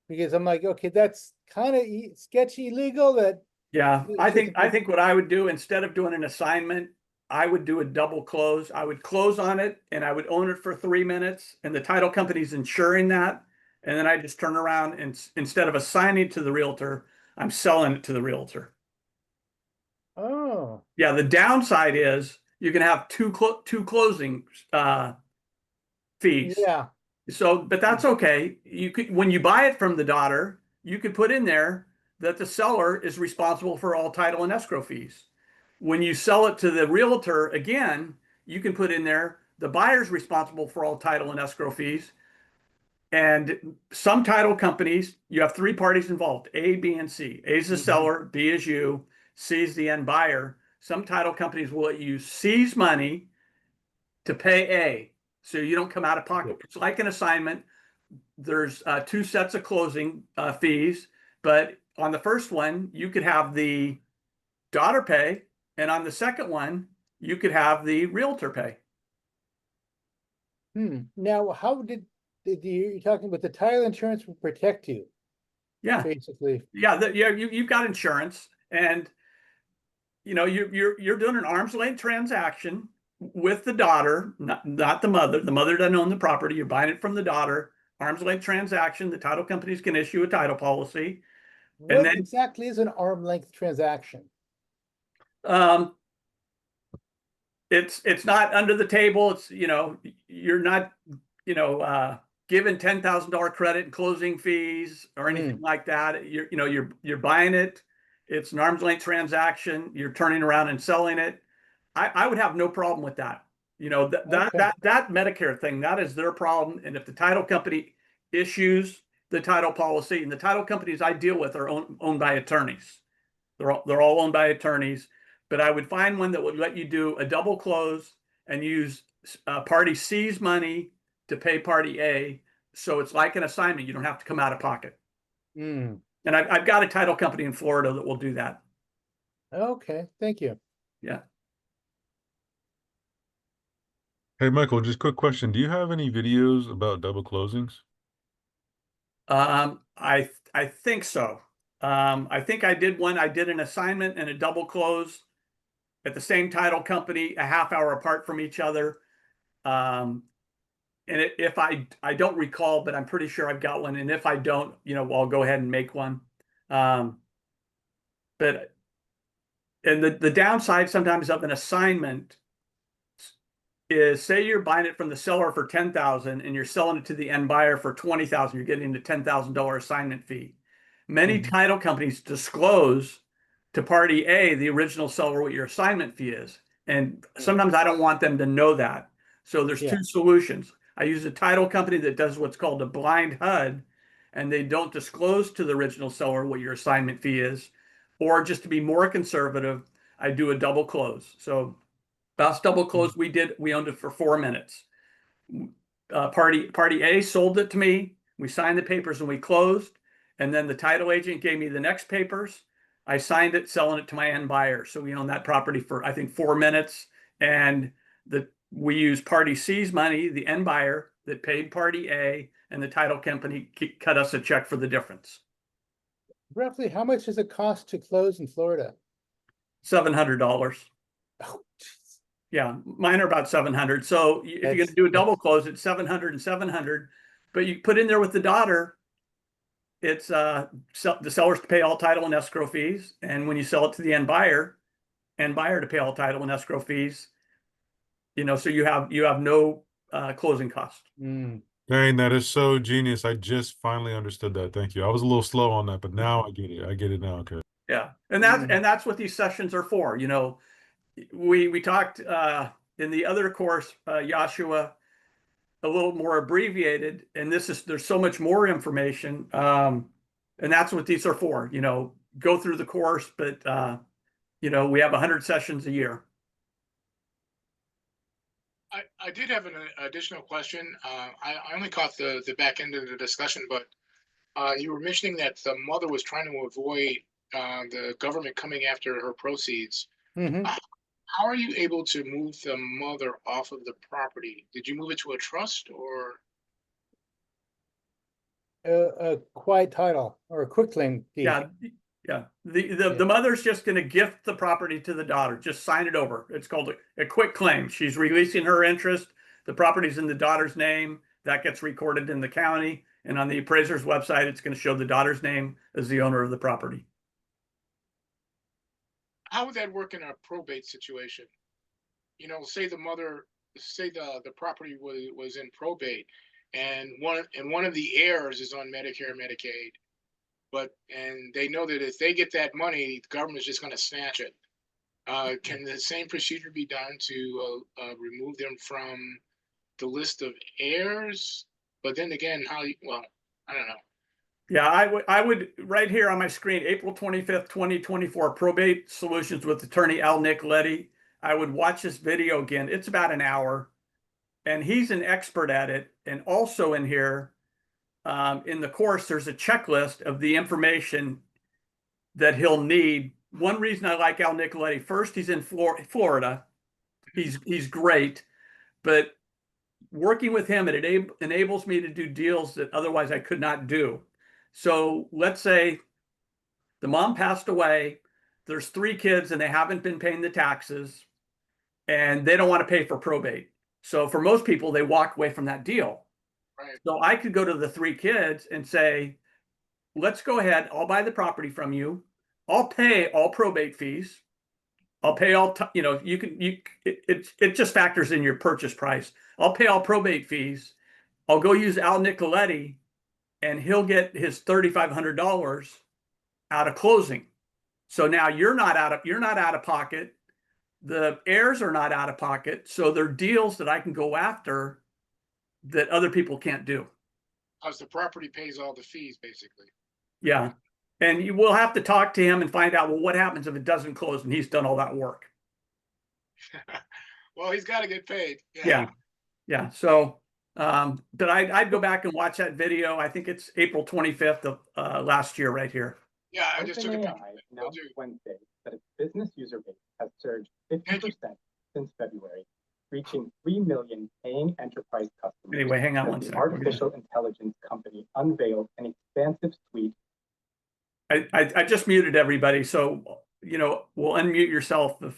because I'm like, okay, that's kind of sketchy legal. That yeah, I think what I would do, instead of doing an assignment, I would do a double close. I would close on it and I would own it for 3 minutes, and the title company's insuring that. And then I just turn around and instead of assigning it to the realtor, I'm selling it to the realtor. Oh, Yeah, the downside is you can have two closing fees. yeah. So, but that's okay. You could, when you buy it from the daughter, you could put in there that the seller is responsible for all title and escrow fees. When you sell it to the realtor, again, you can put in there the buyer's responsible for all title and escrow fees. And some title companies, you have three parties involved, A, B, and C. A is the seller, B is you, C is the end buyer. Some title companies will let you seize money to pay A, so you don't come out of pocket. It's like an assignment. There's two sets of closing fees, but on the first one, you could have the daughter pay, and on the second one, you could have the realtor pay. Now, how did you're talking about the title insurance will protect you, Yeah, basically? yeah, you've got insurance, and you know you're doing an arm's length transaction with the daughter, not the mother. The mother doesn't own the property. You're buying it from the daughter. Arm's length transaction. The title companies can issue a title policy, and What then exactly is an arm length transaction? um, it's not under the table. It's you're not given $10,000 credit and closing fees or anything like that. You're buying it. It's an arm's length transaction. You're turning around and selling it. I would have no problem with that. That Medicare thing, that is their problem. And if the title company issues the title policy, and the title companies I deal with are owned by attorneys. They're all owned by attorneys. But I would find one that would let you do a double close and use party C's money to pay party A. So it's like an assignment. You don't have to come out of pocket. And I've got a title company in Florida that will do that. Okay, thank you. Yeah. Hey, Michael, just quick question. Do you have any videos about double closings? I think so. I think I did one. I did an assignment and a double close at the same title company, a half hour apart from each other. And if I don't recall, but I'm pretty sure I've got one. And if I don't, I'll go ahead and make one. But and the downside sometimes of an assignment is, say you're buying it from the seller for $10,000 and you're selling it to the end buyer for $20,000, you're getting the $10,000 assignment fee. Many title companies disclose to party A, the original seller, what your assignment fee is. And sometimes I don't want them to know that. So there's two solutions. I use a title company that does what's called a blind HUD, and they don't disclose to the original seller what your assignment fee is. Or just to be more conservative, I do a double close. So last double close we did, we owned it for 4 minutes. Party A sold it to me. We signed the papers and we closed. And then the title agent gave me the next papers. I signed it, selling it to my end buyer. So we owned that property for, I think, 4 minutes. And we used party C's money, the end buyer that paid party A, and the title company cut us a check for the difference. Roughly, how much does it cost to close in Florida? $700. Oh, Yeah, mine are about 700. So if you're going to do a double close, it's 700 and 700. But you put in there with the daughter, it's the sellers to pay all title and escrow fees, and when you sell it to the end buyer to pay all title and escrow fees. So you have no closing cost. Dang, that is so genius. I just finally understood that. Thank you. I was a little slow on that, but now I get it. I get it now. Okay. Yeah, and that's what these sessions are for. We talked in the other course, Joshua, a little more abbreviated, and there's so much more information, and that's what these are for. Go through the course, but we have 100 sessions a year. I did have an additional question. I only caught the back end of the discussion, but you were mentioning that the mother was trying to avoid the government coming after her proceeds. How are you able to move the mother off of the property? Did you move it to a trust or? A quiet title or a quitclaim deed. Yeah. The mother's just going to gift the property to the daughter. Just sign it over. It's called a quit claim. She's releasing her interest. The property's in the daughter's name. That gets recorded in the county, And on the appraiser's website, it's going to show the daughter's name as the owner of the property. How would that work in a probate situation? You know, say the mother, say the property was in probate, and one of the heirs is on Medicare, Medicaid, and they know that if they get that money, the government's just going to snatch it. Can the same procedure be done to remove them from the list of heirs? But then again, well, I don't know. Yeah, I would right here on my screen, April 25th, 2024, Probate Solutions with attorney Al Nicoletti. I would watch this video again. It's about an hour, and he's an expert at it. And also in here, in the course, there's a checklist of the information that he'll need. One reason I like Al Nicoletti, first, he's in Florida. He's great, but working with him, it enables me to do deals that otherwise I could not do. So let's say the mom passed away, there's 3 kids and they haven't been paying the taxes and they don't want to pay for probate. So for most people, they walk away from that deal. Right. So I could go to the 3 kids and say, let's go ahead. I'll buy the property from you. I'll pay all probate fees. I'll pay all, it just factors in your purchase price. I'll pay all probate fees. I'll go use Al Nicoletti and he'll get his $3,500 out of closing. So now you're not out of pocket. The heirs are not out of pocket. So they're deals that I can go after that other people can't do. Because the property pays all the fees, basically. Yeah. And you will have to talk to him and find out, well, what happens if it doesn't close and he's done all that work? Well, he's got to get paid. Yeah. Yeah. So, but I'd go back and watch that video. I think it's April 25th of last year right here. Yeah, I just took a picture. Announced Wednesday that its business user base has surged 50% since February, reaching 3 million paying enterprise customers. Anyway, hang on as one the second. artificial intelligence company unveiled an expansive suite. I just muted everybody. So, we'll unmute yourself if,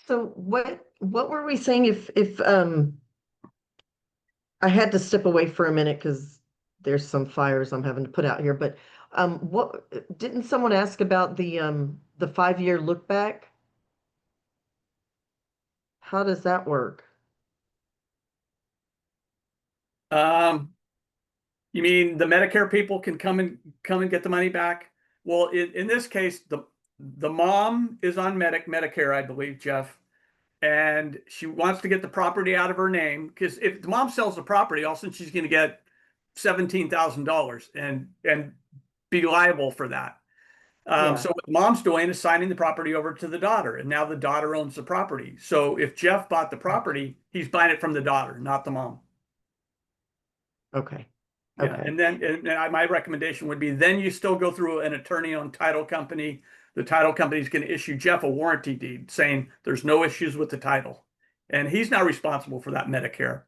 So what were we saying if I had to step away for a minute because there's some fires I'm having to put out here, but what didn't someone ask about the 5-year look back? How does that work? you mean the Medicare people can come and get the money back? Well, in this case, the mom is on Medicare, I believe, Jeff, and she wants to get the property out of her name because if the mom sells the property, all of a sudden she's going to get $17,000 and be liable for that. Yeah. So what the mom's doing is signing the property over to the daughter, and now the daughter owns the property. So if Jeff bought the property, he's buying it from the daughter, not the mom. Okay. Yeah, Okay. and then my recommendation would be then you still go through an attorney-owned title company. The title company is going to issue Jeff a warranty deed saying there's no issues with the title, and he's not responsible for that Medicare.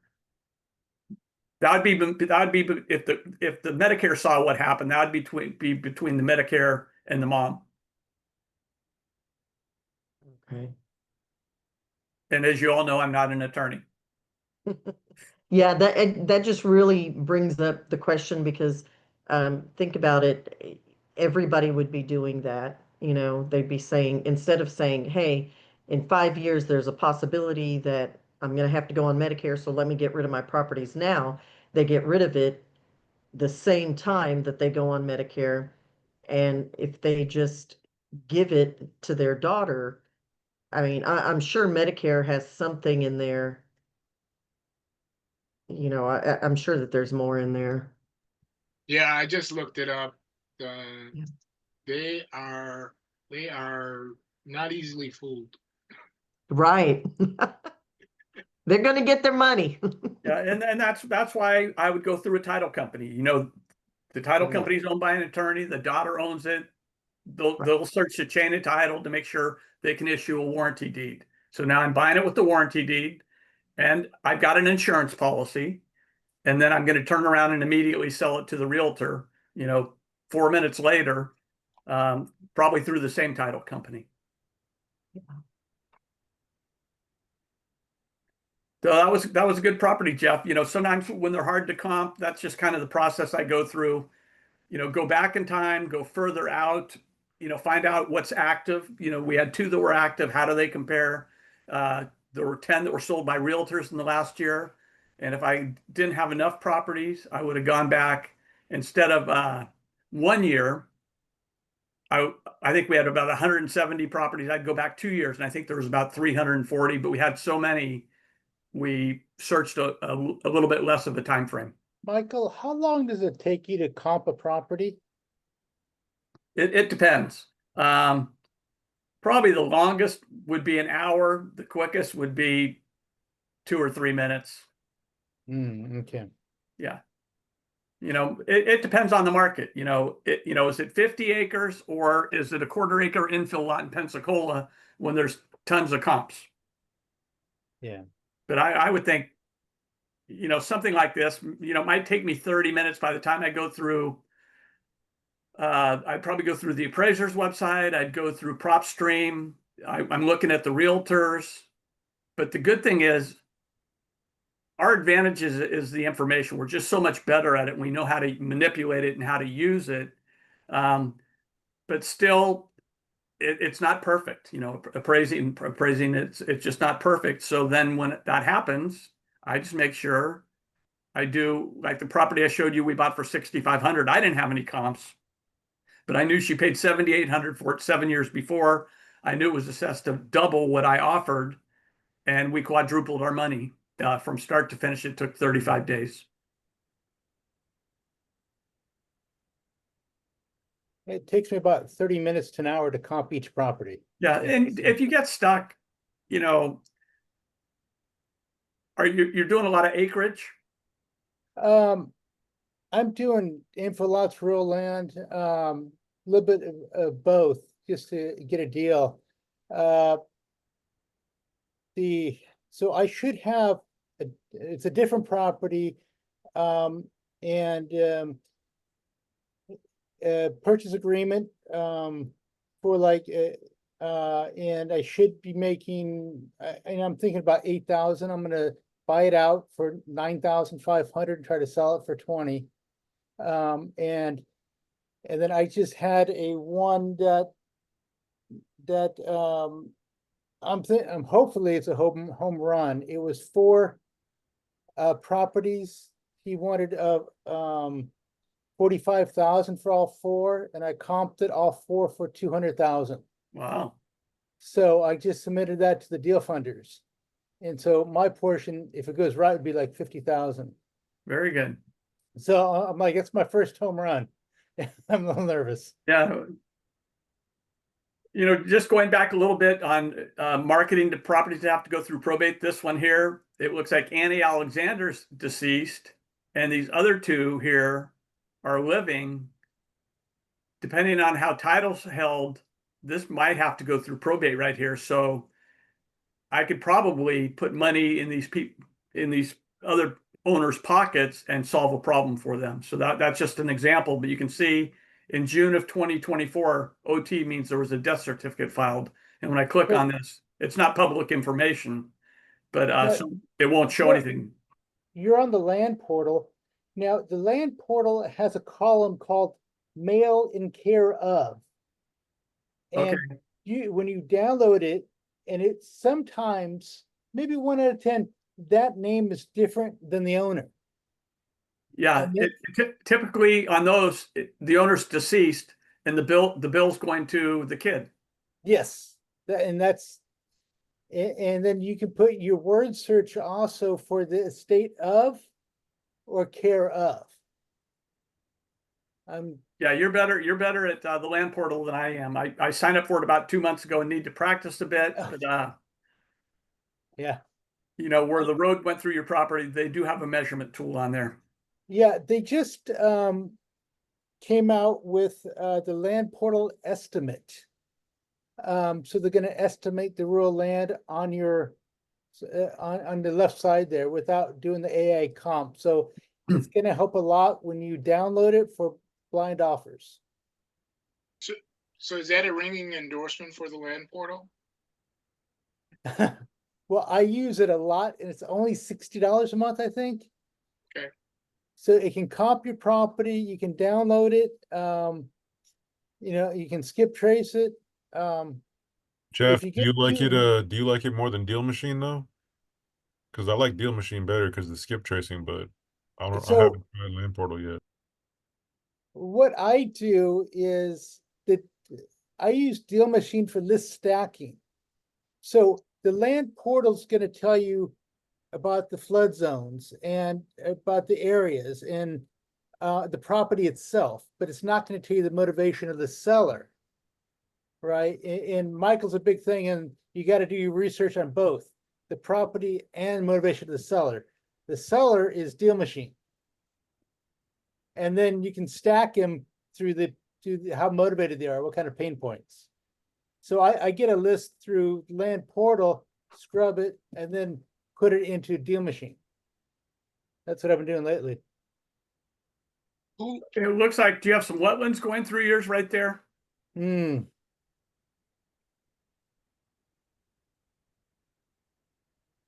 That would be if the Medicare saw what happened, that would be between the Medicare and the mom. Okay. And as you all know, I'm not an attorney. Yeah, that just really brings up the question because think about it, everybody would be doing that. They'd be saying, instead of saying, hey, in 5 years, there's a possibility that I'm going to have to go on Medicare, so let me get rid of my properties now. They get rid of it the same time that they go on Medicare. And if they just give it to their daughter, I mean, I'm sure Medicare has something in there. I'm sure that there's more in there. Yeah, I just looked it up. Yeah. They are not easily fooled. Right. They're going to get their money. Yeah, and that's why I would go through a title company. The title Yeah. company is owned by an attorney. The daughter owns it. They'll search the chain of title to make sure they can issue a warranty deed. So now I'm buying it with the warranty deed, and I've got an insurance policy, and then I'm going to turn around and immediately sell it to the realtor. 4 minutes later, probably through the same title company. So that was a good property, Jeff. You know, sometimes when they're hard to comp, that's just kind of the process I go through. You know, go back in time, go further out, you know, find out what's active. You know, we had 2 that were active. How do they compare? There were 10 that were sold by realtors in the last year. And if I didn't have enough properties, I would have gone back instead of 1 year. I think we had about 170 properties. I'd go back 2 years, and I think there was about 340, but we had so many, we searched a little bit less of a time frame. Michael, how long does it take you to comp a property? It depends. Probably the longest would be an hour. The quickest would be 2 or 3 minutes. Okay. Yeah. You know, it depends on the market. You know, is it 50 acres or is it a quarter acre infill lot in Pensacola when there's tons of comps? Yeah. But I would think, you know, something like this, you know, might take me 30 minutes by the time I go through. I'd probably go through the appraiser's website. I'd go through PropStream. I'm looking at the realtors. But the good thing is, our advantage is the information. We're just so much better at it. We know how to manipulate it and how to use it. But still, it's not perfect. You know, appraising, it's just not perfect. So then when that happens, I just make sure I do, like the property I showed you, we bought for $6,500. I didn't have any comps, but I knew she paid $7,800 for it 7 years before. I knew it was assessed to double what I offered, and we quadrupled our money. From start to finish, it took 35 days. It takes me about 30 minutes to an hour to comp each property. Yeah, and if you get stuck, you know, you're doing a lot of acreage? I'm doing info lots, rural land, a little bit of both, just to get a deal. So I should have, it's a different property, and purchase agreement, for like, and I should be making, and I'm thinking about 8,000. I'm gonna buy it out for 9,500 and try to sell it for 20. And then I just had a one that I'm hopefully it's a home run. It was 4 properties. He wanted 45,000 for all 4, and I comped it all 4 for 200,000. Wow. So I just submitted that to the deal funders. And so my portion, if it goes right, would be like 50,000. Very good. So I'm like, it's my first home run. I'm a little nervous. Yeah. You know, just going back a little bit on marketing to properties that have to go through probate. This one here, it looks like Annie Alexander's deceased, and these other 2 here are living. Depending on how title's held, this might have to go through probate right here. So I could probably put money in these other owners' pockets and solve a problem for them. So that's just an example, but you can see in June of 2024, OT means there was a death certificate filed. And when I click on this, it's not public information, but so it won't show anything. You're on the land portal. Now, the land portal has a column called mail in care of. And when you download it, and it's sometimes, maybe 1 out of 10, that name is different than the owner. Yeah, typically on those, the owner's deceased and the bill's going to the kid. Yes, and then you can put your word search also for the estate of or care of. Yeah, you're better at the land portal than I am. I signed up for it about 2 months ago and need to practice a bit, but yeah, you know, where the road went through your property, they do have a measurement tool on there. yeah, they just came out with the land portal estimate. So they're going to estimate the rural land on your on the left side there without doing the AI comp. So it's going to help a lot when you download it for blind offers. So is that a ringing endorsement for the land portal? Well, I use it a lot and it's only $60 a month, I think. Okay. So it can comp your property, you can download it, you can skip trace it. Jeff, you do you get like it? to- Do you like it more than Deal Machine though? Because I like Deal Machine better because the skip tracing, but I So haven't tried Land Portal yet. what I do is that I use Deal Machine for list stacking. So the land portal is going to tell you about the flood zones and about the areas and the property itself, but it's not going to tell you the motivation of the seller, right? And Michael's a big thing, and you got to do your research on both the property and motivation of the seller. The seller is Deal Machine, and then you can stack him through how motivated they are, what kind of pain points. So I get a list through Land Portal, scrub it, and then put it into Deal Machine. That's what I've been doing lately. Who, It looks like, do you have some wetlands going through yours right there? Hmm.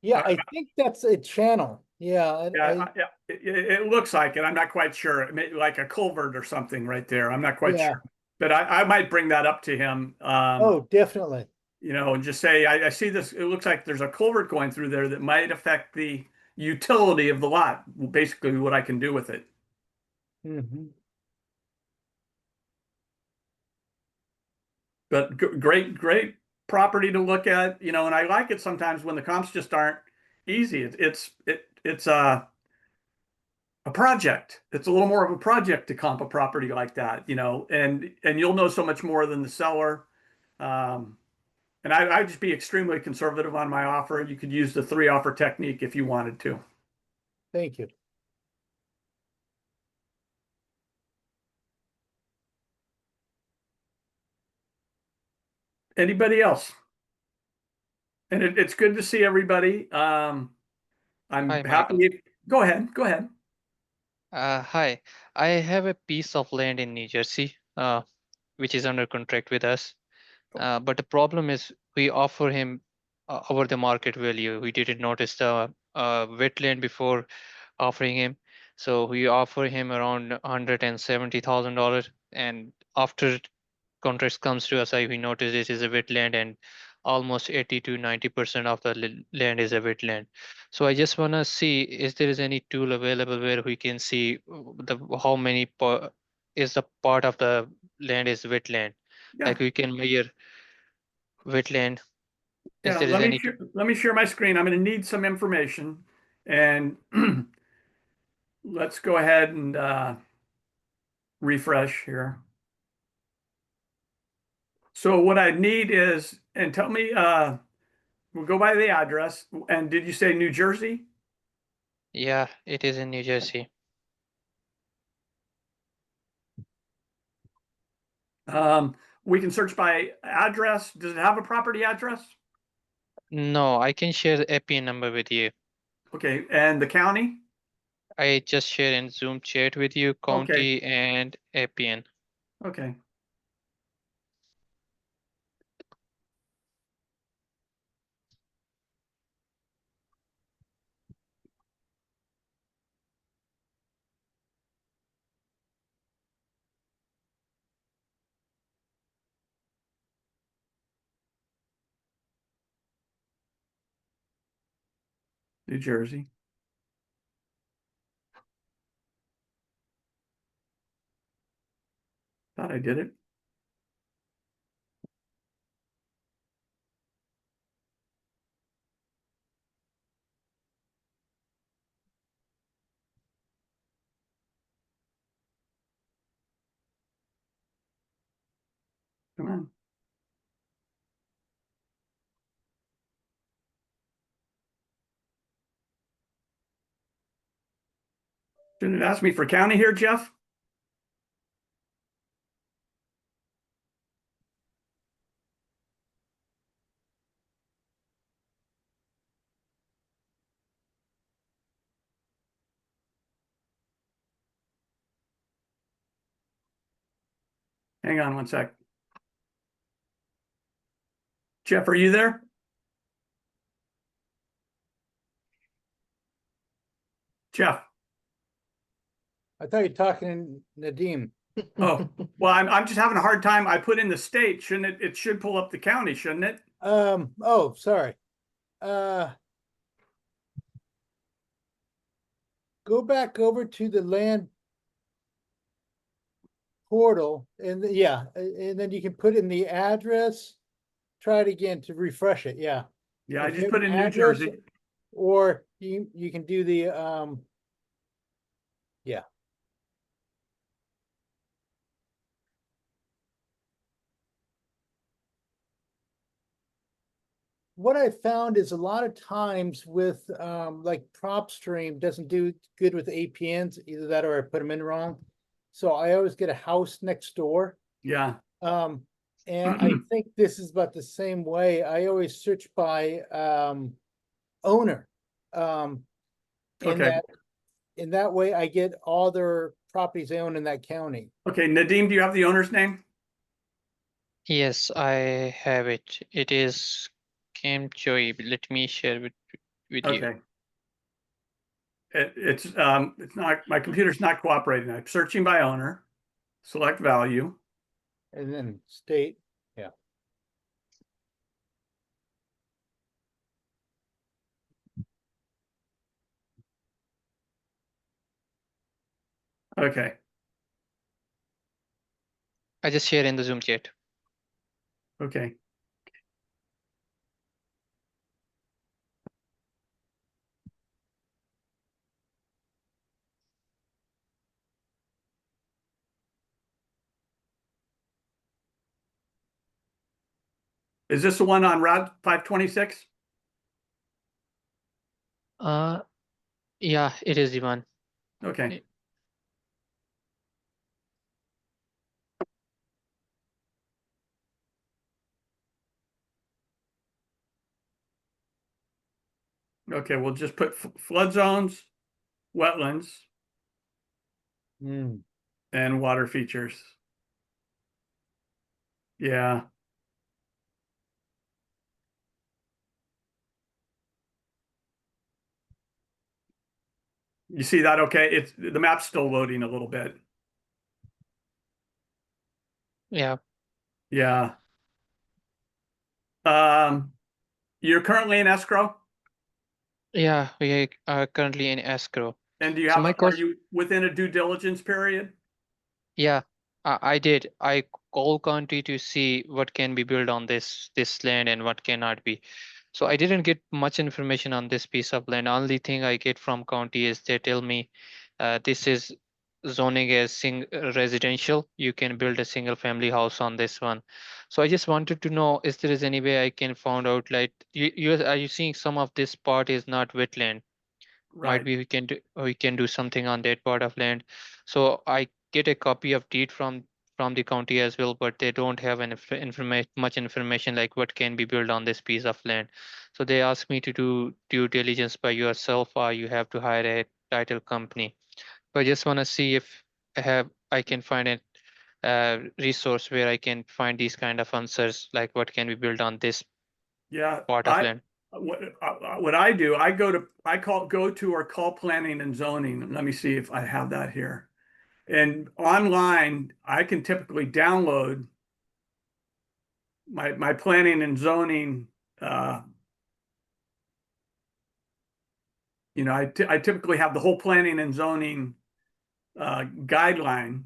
Yeah, I think that's a channel. Yeah, Yeah, it looks like it. I'm not quite sure. It may, like a culvert or something right there. I'm not quite yeah. sure. But I might bring that up to him. Oh, definitely. And just say, I see this, it looks like there's a culvert going through there that might affect the utility of the lot, basically what I can do with it. Hmm. But great property to look at, and I like it sometimes when the comps just aren't easy. It's a project. It's a little more of a project to comp a property like that, and you'll know so much more than the seller. Um, and I'd just be extremely conservative on my offer. You could use the 3 offer technique if you wanted to. Thank you. Anybody else? And it's good to see everybody. I'm Hi, Michael. happy. Go ahead. Go ahead. Hi. I have a piece of land in New Jersey, which is under contract with us. But the problem is we offer him over the market value. We didn't notice the wetland before offering him. So we offer him around $170,000. And after contracts comes to us, we notice it is a wetland and almost 80 to 90% of the land is a wetland. So I just want to see if there is any tool available where we can see the how many is the part of the land is wetland. Yeah. Like we can measure wetland. If Yeah. there is any Let me share my screen. I'm going to need some information, and let's go ahead and refresh here. So what I need is, and tell me, we'll go by the address. And did you say New Jersey? Yeah, it is in New Jersey. We can search by address. Does it have a property address? No, I can share the APN number with you. Okay. And the county? I just share in Zoom chat with you, Okay. county and APN. Okay. New Jersey. Thought I did it. Come on. Didn't it ask me for county here, Jeff? Hang on one sec. Jeff, are you there? Jeff. I thought you were talking to Nadeem. Oh, well, I'm just having a hard time. I put in the state, shouldn't it? It should pull up the county, shouldn't it? Oh, sorry. Go back over to the land portal and and then you can put in the address. Try it again to refresh it. Yeah. Yeah, I If you just have put an in New address, Jersey. or you can do the yeah. What I found is a lot of times with like PropStream doesn't do good with APNs, either that or I put them in wrong. So I always get a house next door. Yeah, And I think this is about the same way. I always search by owner. And okay. in that way I get all their properties they own in that county. Okay, Nadeem, do you have the owner's name? Yes, I have it. It is Kim Choi. Let me share with you. Okay. It's not, my computer's not cooperating. I'm searching by owner, select value. And then state, yeah. Okay, I just share in the Zoom chat. okay. Is this the one on Route 526? Yeah, it is the one. Okay, okay, we'll just put flood zones, wetlands, Hmm. and water features. Yeah. You see that? Okay, it's the map's still loading a little bit. Yeah. Yeah. You're currently in escrow, Yeah, we are currently in escrow. and do you So have, my are question, you within a due diligence period? yeah, I did. I call county to see what can be built on this land and what cannot be. So I didn't get much information on this piece of land. Only thing I get from county is they tell me this is zoning as residential. You can build a single family house on this one. So I just wanted to know if there is any way I can find out, like are you seeing some of this part is not wetland? Might Right. be we can do something on that part of land. So I get a copy of deed from the county as well, but they don't have an much information like what can be built on this piece of land. So they ask me to do due diligence by yourself, or you have to hire a title company. So I just want to see if I can find a resource where I can find these kind of answers, like what can be built on this Yeah, part of land. what I do, go to or call planning and zoning. Let me see if I have that here. And online, I can typically download my planning and zoning. I typically have the whole planning and zoning guideline,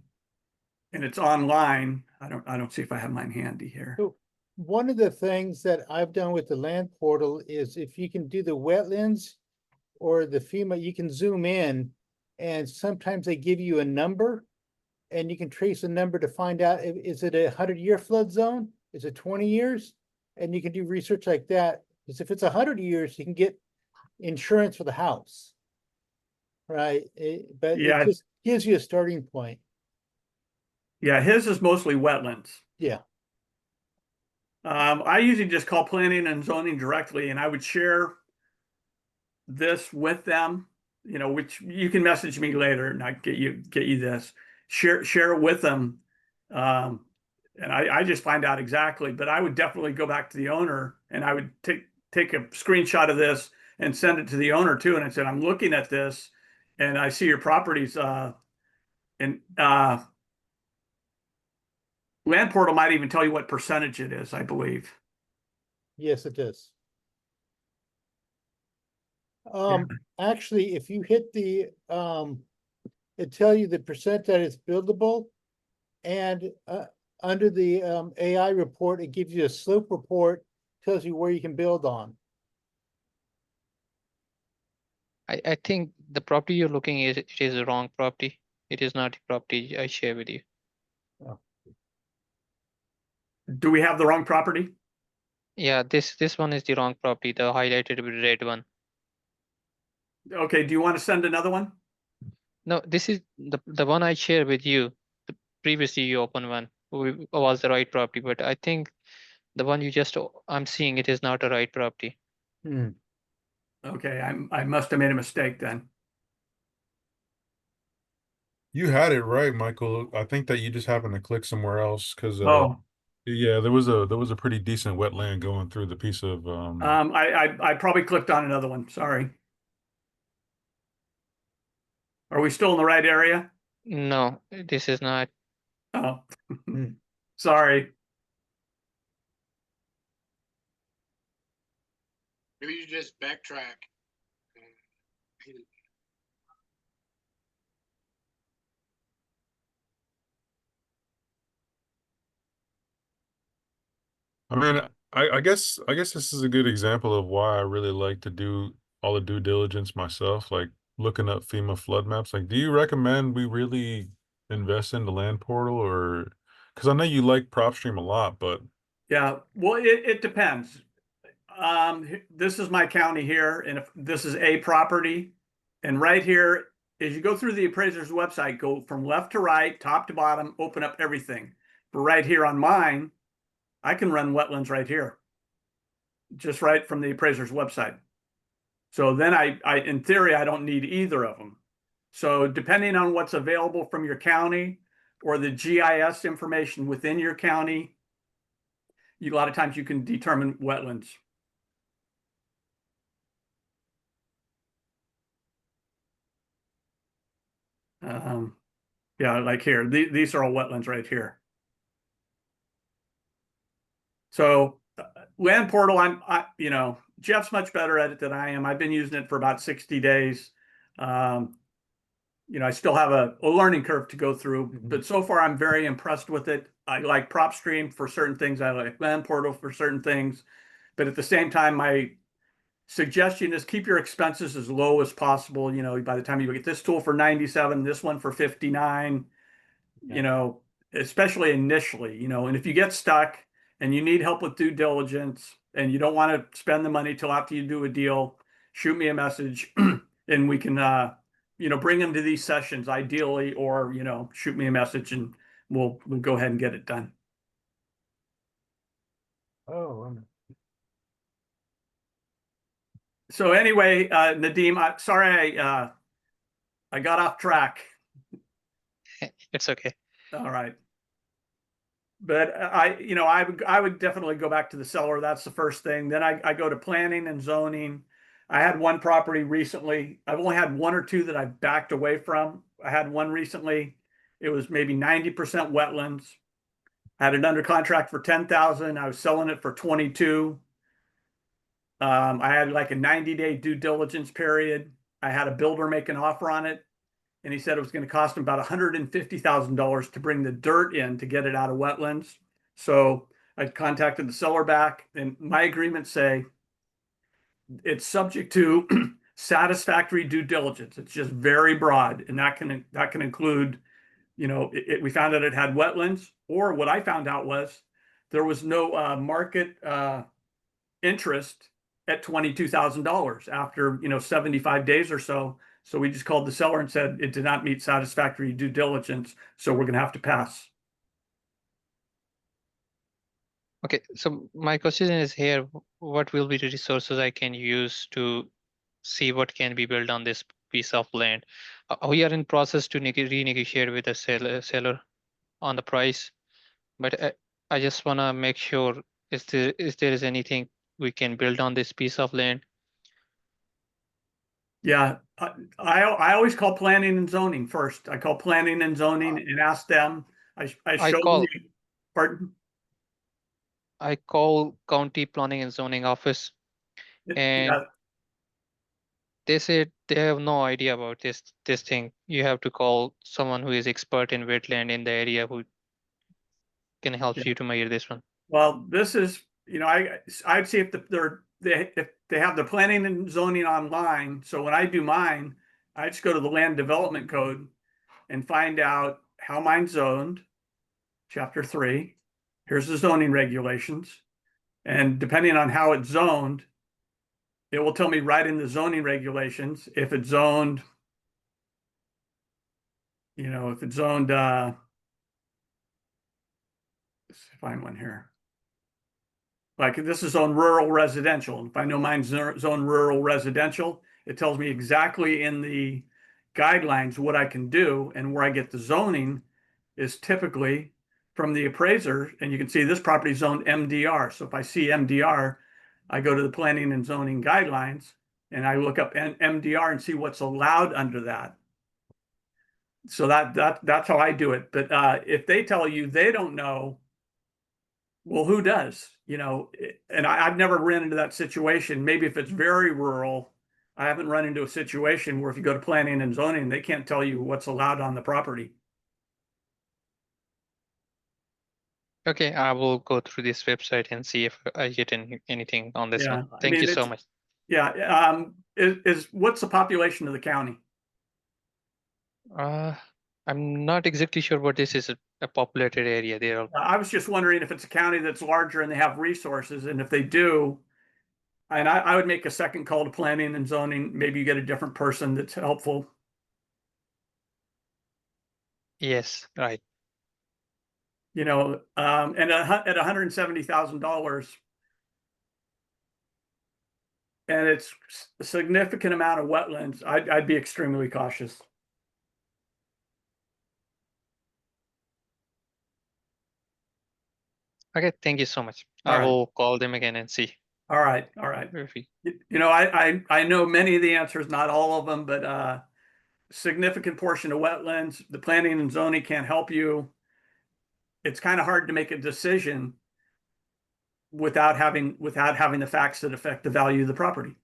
and it's online. I don't see if I have mine handy here. So one of the things that I've done with the land portal is if you can do the wetlands or the FEMA, you can zoom in and sometimes they give you a number and you can trace a number to find out, is it 100-year flood zone? Is it 20 years? And you can do research like that. Because if it's 100 years, you can get insurance for the house. Right? But Yeah. it just gives you a starting point. Yeah, his is mostly wetlands. Yeah. I usually just call planning and zoning directly, and I would share this with them, which you can message me later and I get you this. Share it with them. And I just find out exactly, but I would definitely go back to the owner and I would take a screenshot of this and send it to the owner too. And I said, I'm looking at this and I see your properties, and Land Portal might even tell you what percentage it is, I believe. Yes, it does. Actually, if you hit the, it tell you the percent that is buildable. And, under the, AI report, it gives you a slope report, tells you where you can build on. I think the property you're looking at, it is the wrong property. It is not the property I share with you. Do we have the wrong property? Yeah, this one is the wrong property, the highlighted with red one. Okay, do you want to send another one? No, this is the one I shared with you. The previously you opened one was the right property, but I think the one you just I'm seeing it is not a right property. Hmm. Okay, I must have made a mistake then. You had it right, Michael. I think that you just happened to click somewhere else because Oh, yeah, there was a pretty decent wetland going through the piece of I probably clicked on another one. Sorry. Are we still in the right area? No, this is not. Oh, Hmm. sorry. Maybe you just backtrack. and- I mean, I guess this is a good example of why I really like to do all the due diligence myself, like looking up FEMA flood maps. Like, do you recommend we really invest in the land portal or because I know you like PropStream a lot, but Yeah, well, it depends. This is my county here, and if this is a property, and right here, as you go through the appraiser's website, go from left to right, top to bottom, open up everything. But right here on mine, I can run wetlands right here, just right from the appraiser's wetlands. So then in theory, I don't need either of them. So depending on what's available from your county or the GIS information within your county, a lot of times you can determine wetlands. Yeah, like here, these are all wetlands right here. So Land Portal, Jeff's much better at it than I am. I've been using it for about 60 days. I still have a learning curve to go through, but so far I'm very impressed with it. I like PropStream for certain things. I like Land Portal for certain things, but at the same time, my suggestion is keep your expenses as low as possible. By the time you get this tool for 97, this one for 59, especially initially, and if you get stuck and you need help with due diligence and you don't want to spend the money till after you do a deal, shoot me a message and we can, bring them to these sessions ideally, or, shoot me a message and we'll go ahead and get it done. Oh, So anyway, Nadeem, sorry, I got off track. It's okay. All right. But I would definitely go back to the seller. That's the first thing. Then I go to planning and zoning. I had one property recently. I've only had one or two that I've backed away from. I had one recently. It was maybe 90% wetlands. I had it under contract for 10,000. I was selling it for 22. I had like a 90-day due diligence period. I had a builder make an offer on it, and he said it was going to cost him about $150,000 to bring the dirt in to get it out of wetlands. So I contacted the seller back, and my agreements say it's subject to satisfactory due diligence. It's just very broad, and that can include, we found out it had wetlands, or what I found out was there was no market interest at $22,000 after 75 days or so. So we just called the seller and said it did not meet satisfactory due diligence, so we're going to have to pass. Okay, so my question is here, what will be the resources I can use to see what can be built on this piece of land? We are in process to renegotiate with the seller on the price, but I just want to make sure if there is anything we can build on this piece of land. Yeah, I always call planning and zoning first. I call planning and zoning and ask them. I I show them. call Pardon? I call county planning and zoning office, and Yeah, they said they have no idea about this thing. You have to call someone who is expert in wetland in the area who can help yeah. you to measure this one. Well, this is, I'd see if if they have the planning and zoning online. So when I do mine, I just go to the land development code and find out how mine's zoned, chapter 3. Here's the zoning regulations. And depending on how it's zoned, it will tell me right in the zoning regulations if it's zoned, if it's zoned, let's find one here. Like this is on rural residential. If I know mine's zone rural residential, it tells me exactly in the guidelines what I can do, and where I get the zoning is typically from the appraiser. And you can see this property zoned MDR. So if I see MDR, I go to the planning and zoning guidelines and I look up MDR and see what's allowed under that. So that's how I do it. But if they tell you they don't know, well, who does? And I've never run into that situation. Maybe if it's very rural, I haven't run into a situation where if you go to planning and zoning, they can't tell you what's allowed on the property. Okay, I will go through this website and see if I get anything on this Yeah, one. Thank you so much. Yeah. What's the population of the county? I'm not exactly sure, but this is a populated area. There are I was just wondering if it's a county that's larger and they have resources, and if they do, and I would make a second call to planning and zoning. Maybe you get a different person that's helpful. yes, right. And at $170,000, and it's a significant amount of wetlands, I'd be extremely cautious. Okay, thank you so much. All I right. will call them again and see All right. if we. I know many of the answers, not all of them, but significant portion of wetlands, the planning and zoning can't help you. It's kind of hard to make a decision without having the facts that affect the value of the property.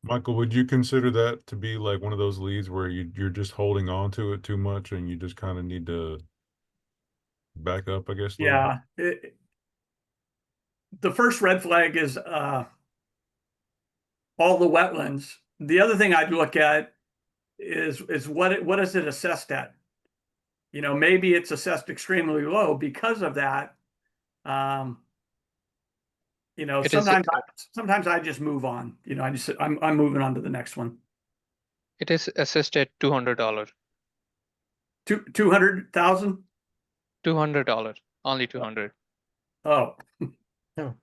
Michael, would you consider that to be like one of those leads where you're just holding on to it too much and you just kind of need to back up, I guess? Yeah. The first red flag is all the wetlands. The other thing I'd look at is what is it assessed at? Maybe it's assessed extremely low because of that. Sometimes I just move on. I'm moving on to the next one. It is assessed at $200. $200,000. $200, only 200. Oh. Oh.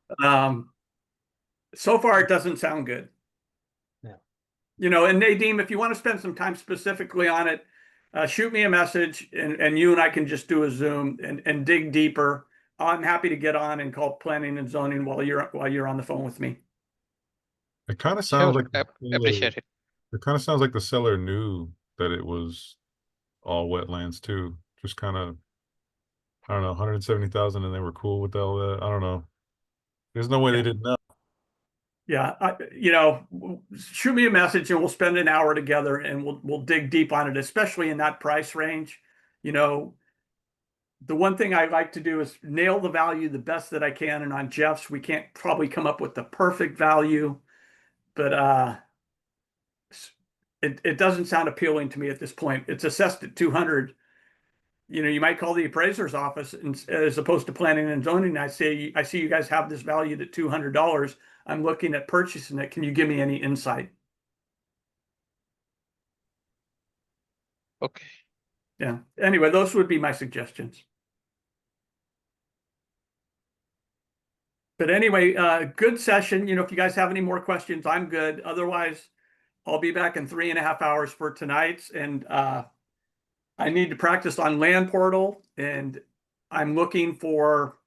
So far it doesn't sound good. Yeah. And Nadeem, if you want to spend some time specifically on it, shoot me a message and you and I can just do a Zoom and dig deeper. I'm happy to get on and call planning and zoning while you're on the phone with me. It kind of Sure, sounds like appreciate it. it kind of sounds like the seller knew that it was all wetlands too. Just kind of, I don't know, 170,000, and they were cool with all that. I don't know. There's no way they didn't know. Yeah, shoot me a message and we'll spend an hour together and we'll dig deep on it, especially in that price range. The one thing I like to do is nail the value the best that I can. And on Jeff's, we can't probably come up with the perfect value, but it doesn't sound appealing to me at this point. It's assessed at 200. You might call the appraiser's office as opposed to planning and zoning. I see you guys have this valued at $200. I'm looking at purchasing it. Can you give me any insight? Okay. Yeah. Anyway, those would be my suggestions. But anyway, good session. If you guys have any more questions, I'm good. Otherwise, I'll be back in 3.5 hours for tonight's. And I need to practice on Land Portal. And I'm looking for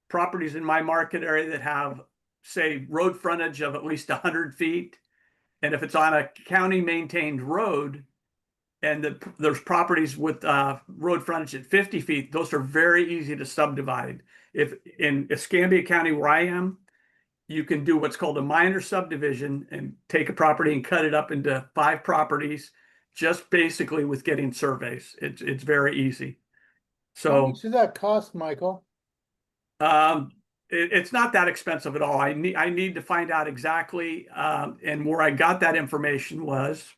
properties in my market area that have say, road frontage of at least 100 feet. And if it's on a county maintained road and there's properties with road frontage at 50 feet, those are very easy to subdivide. If in Escambia County where I am, you can do what's called a minor subdivision and take a property and cut it up into 5 properties, just basically with getting surveys. It's very easy. How So much does that cost, Michael? it's not that expensive at all. I need to find out exactly, and where I got that information was,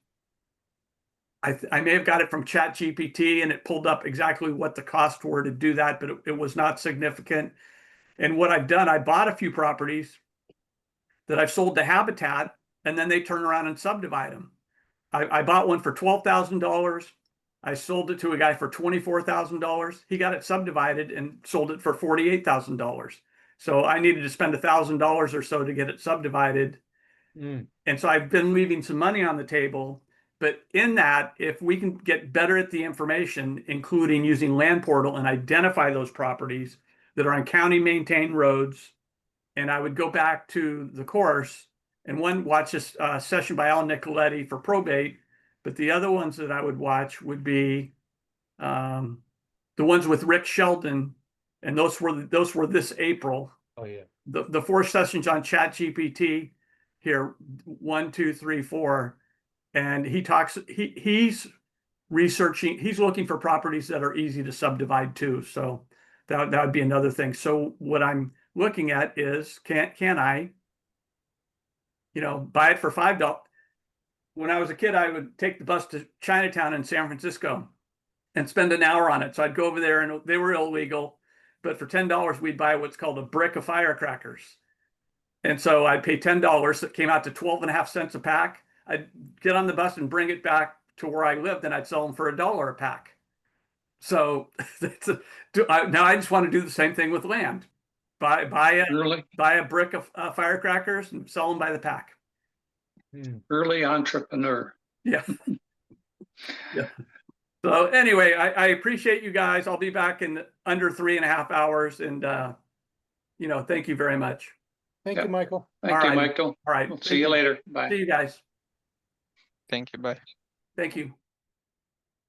I may have got it from ChatGPT and it pulled up exactly what the costs were to do that, but it was not significant. And what I've done, I bought a few properties that I've sold to Habitat, and then they turn around and subdivide them. I bought one for $12,000. I sold it to a guy for $24,000. He got it subdivided and sold it for $48,000. So I needed to spend $1,000 or so to get it subdivided. And so I've been leaving some money on the table. But in that, if we can get better at the information, including using Land Portal and identify those properties that are on county maintained roads, and I would go back to the course and watch this session by Al Nicoletti for probate, but the other ones that I would watch would be the ones with Rick Sheldon, and those were this April. Oh yeah. The 4 sessions on ChatGPT here, 1, 2, 3, 4, and he's researching, he's looking for properties that are easy to subdivide too. So that would be another thing. So what I'm looking at is, can I, buy it for $5? When I was a kid, I would take the bus to Chinatown in San Francisco and spend an hour on it. So I'd go over there, and they were illegal, but for $10, we'd buy what's called a brick of firecrackers. And so I'd pay $10. That came out to 12.5 cents a pack. I'd get on the bus and bring it back to where I lived, and I'd sell them for $1 a pack. So now I just want to do the same thing with land. Buy a brick of firecrackers and sell them by the pack. Early entrepreneur. Yeah. Yeah. So anyway, I appreciate you guys. I'll be back in under 3.5 hours, and thank you very much. Thank Yep. you, Michael. Thank you, Michael. All right. We'll see you later. Bye. See you guys. Thank you. Bye. Thank you.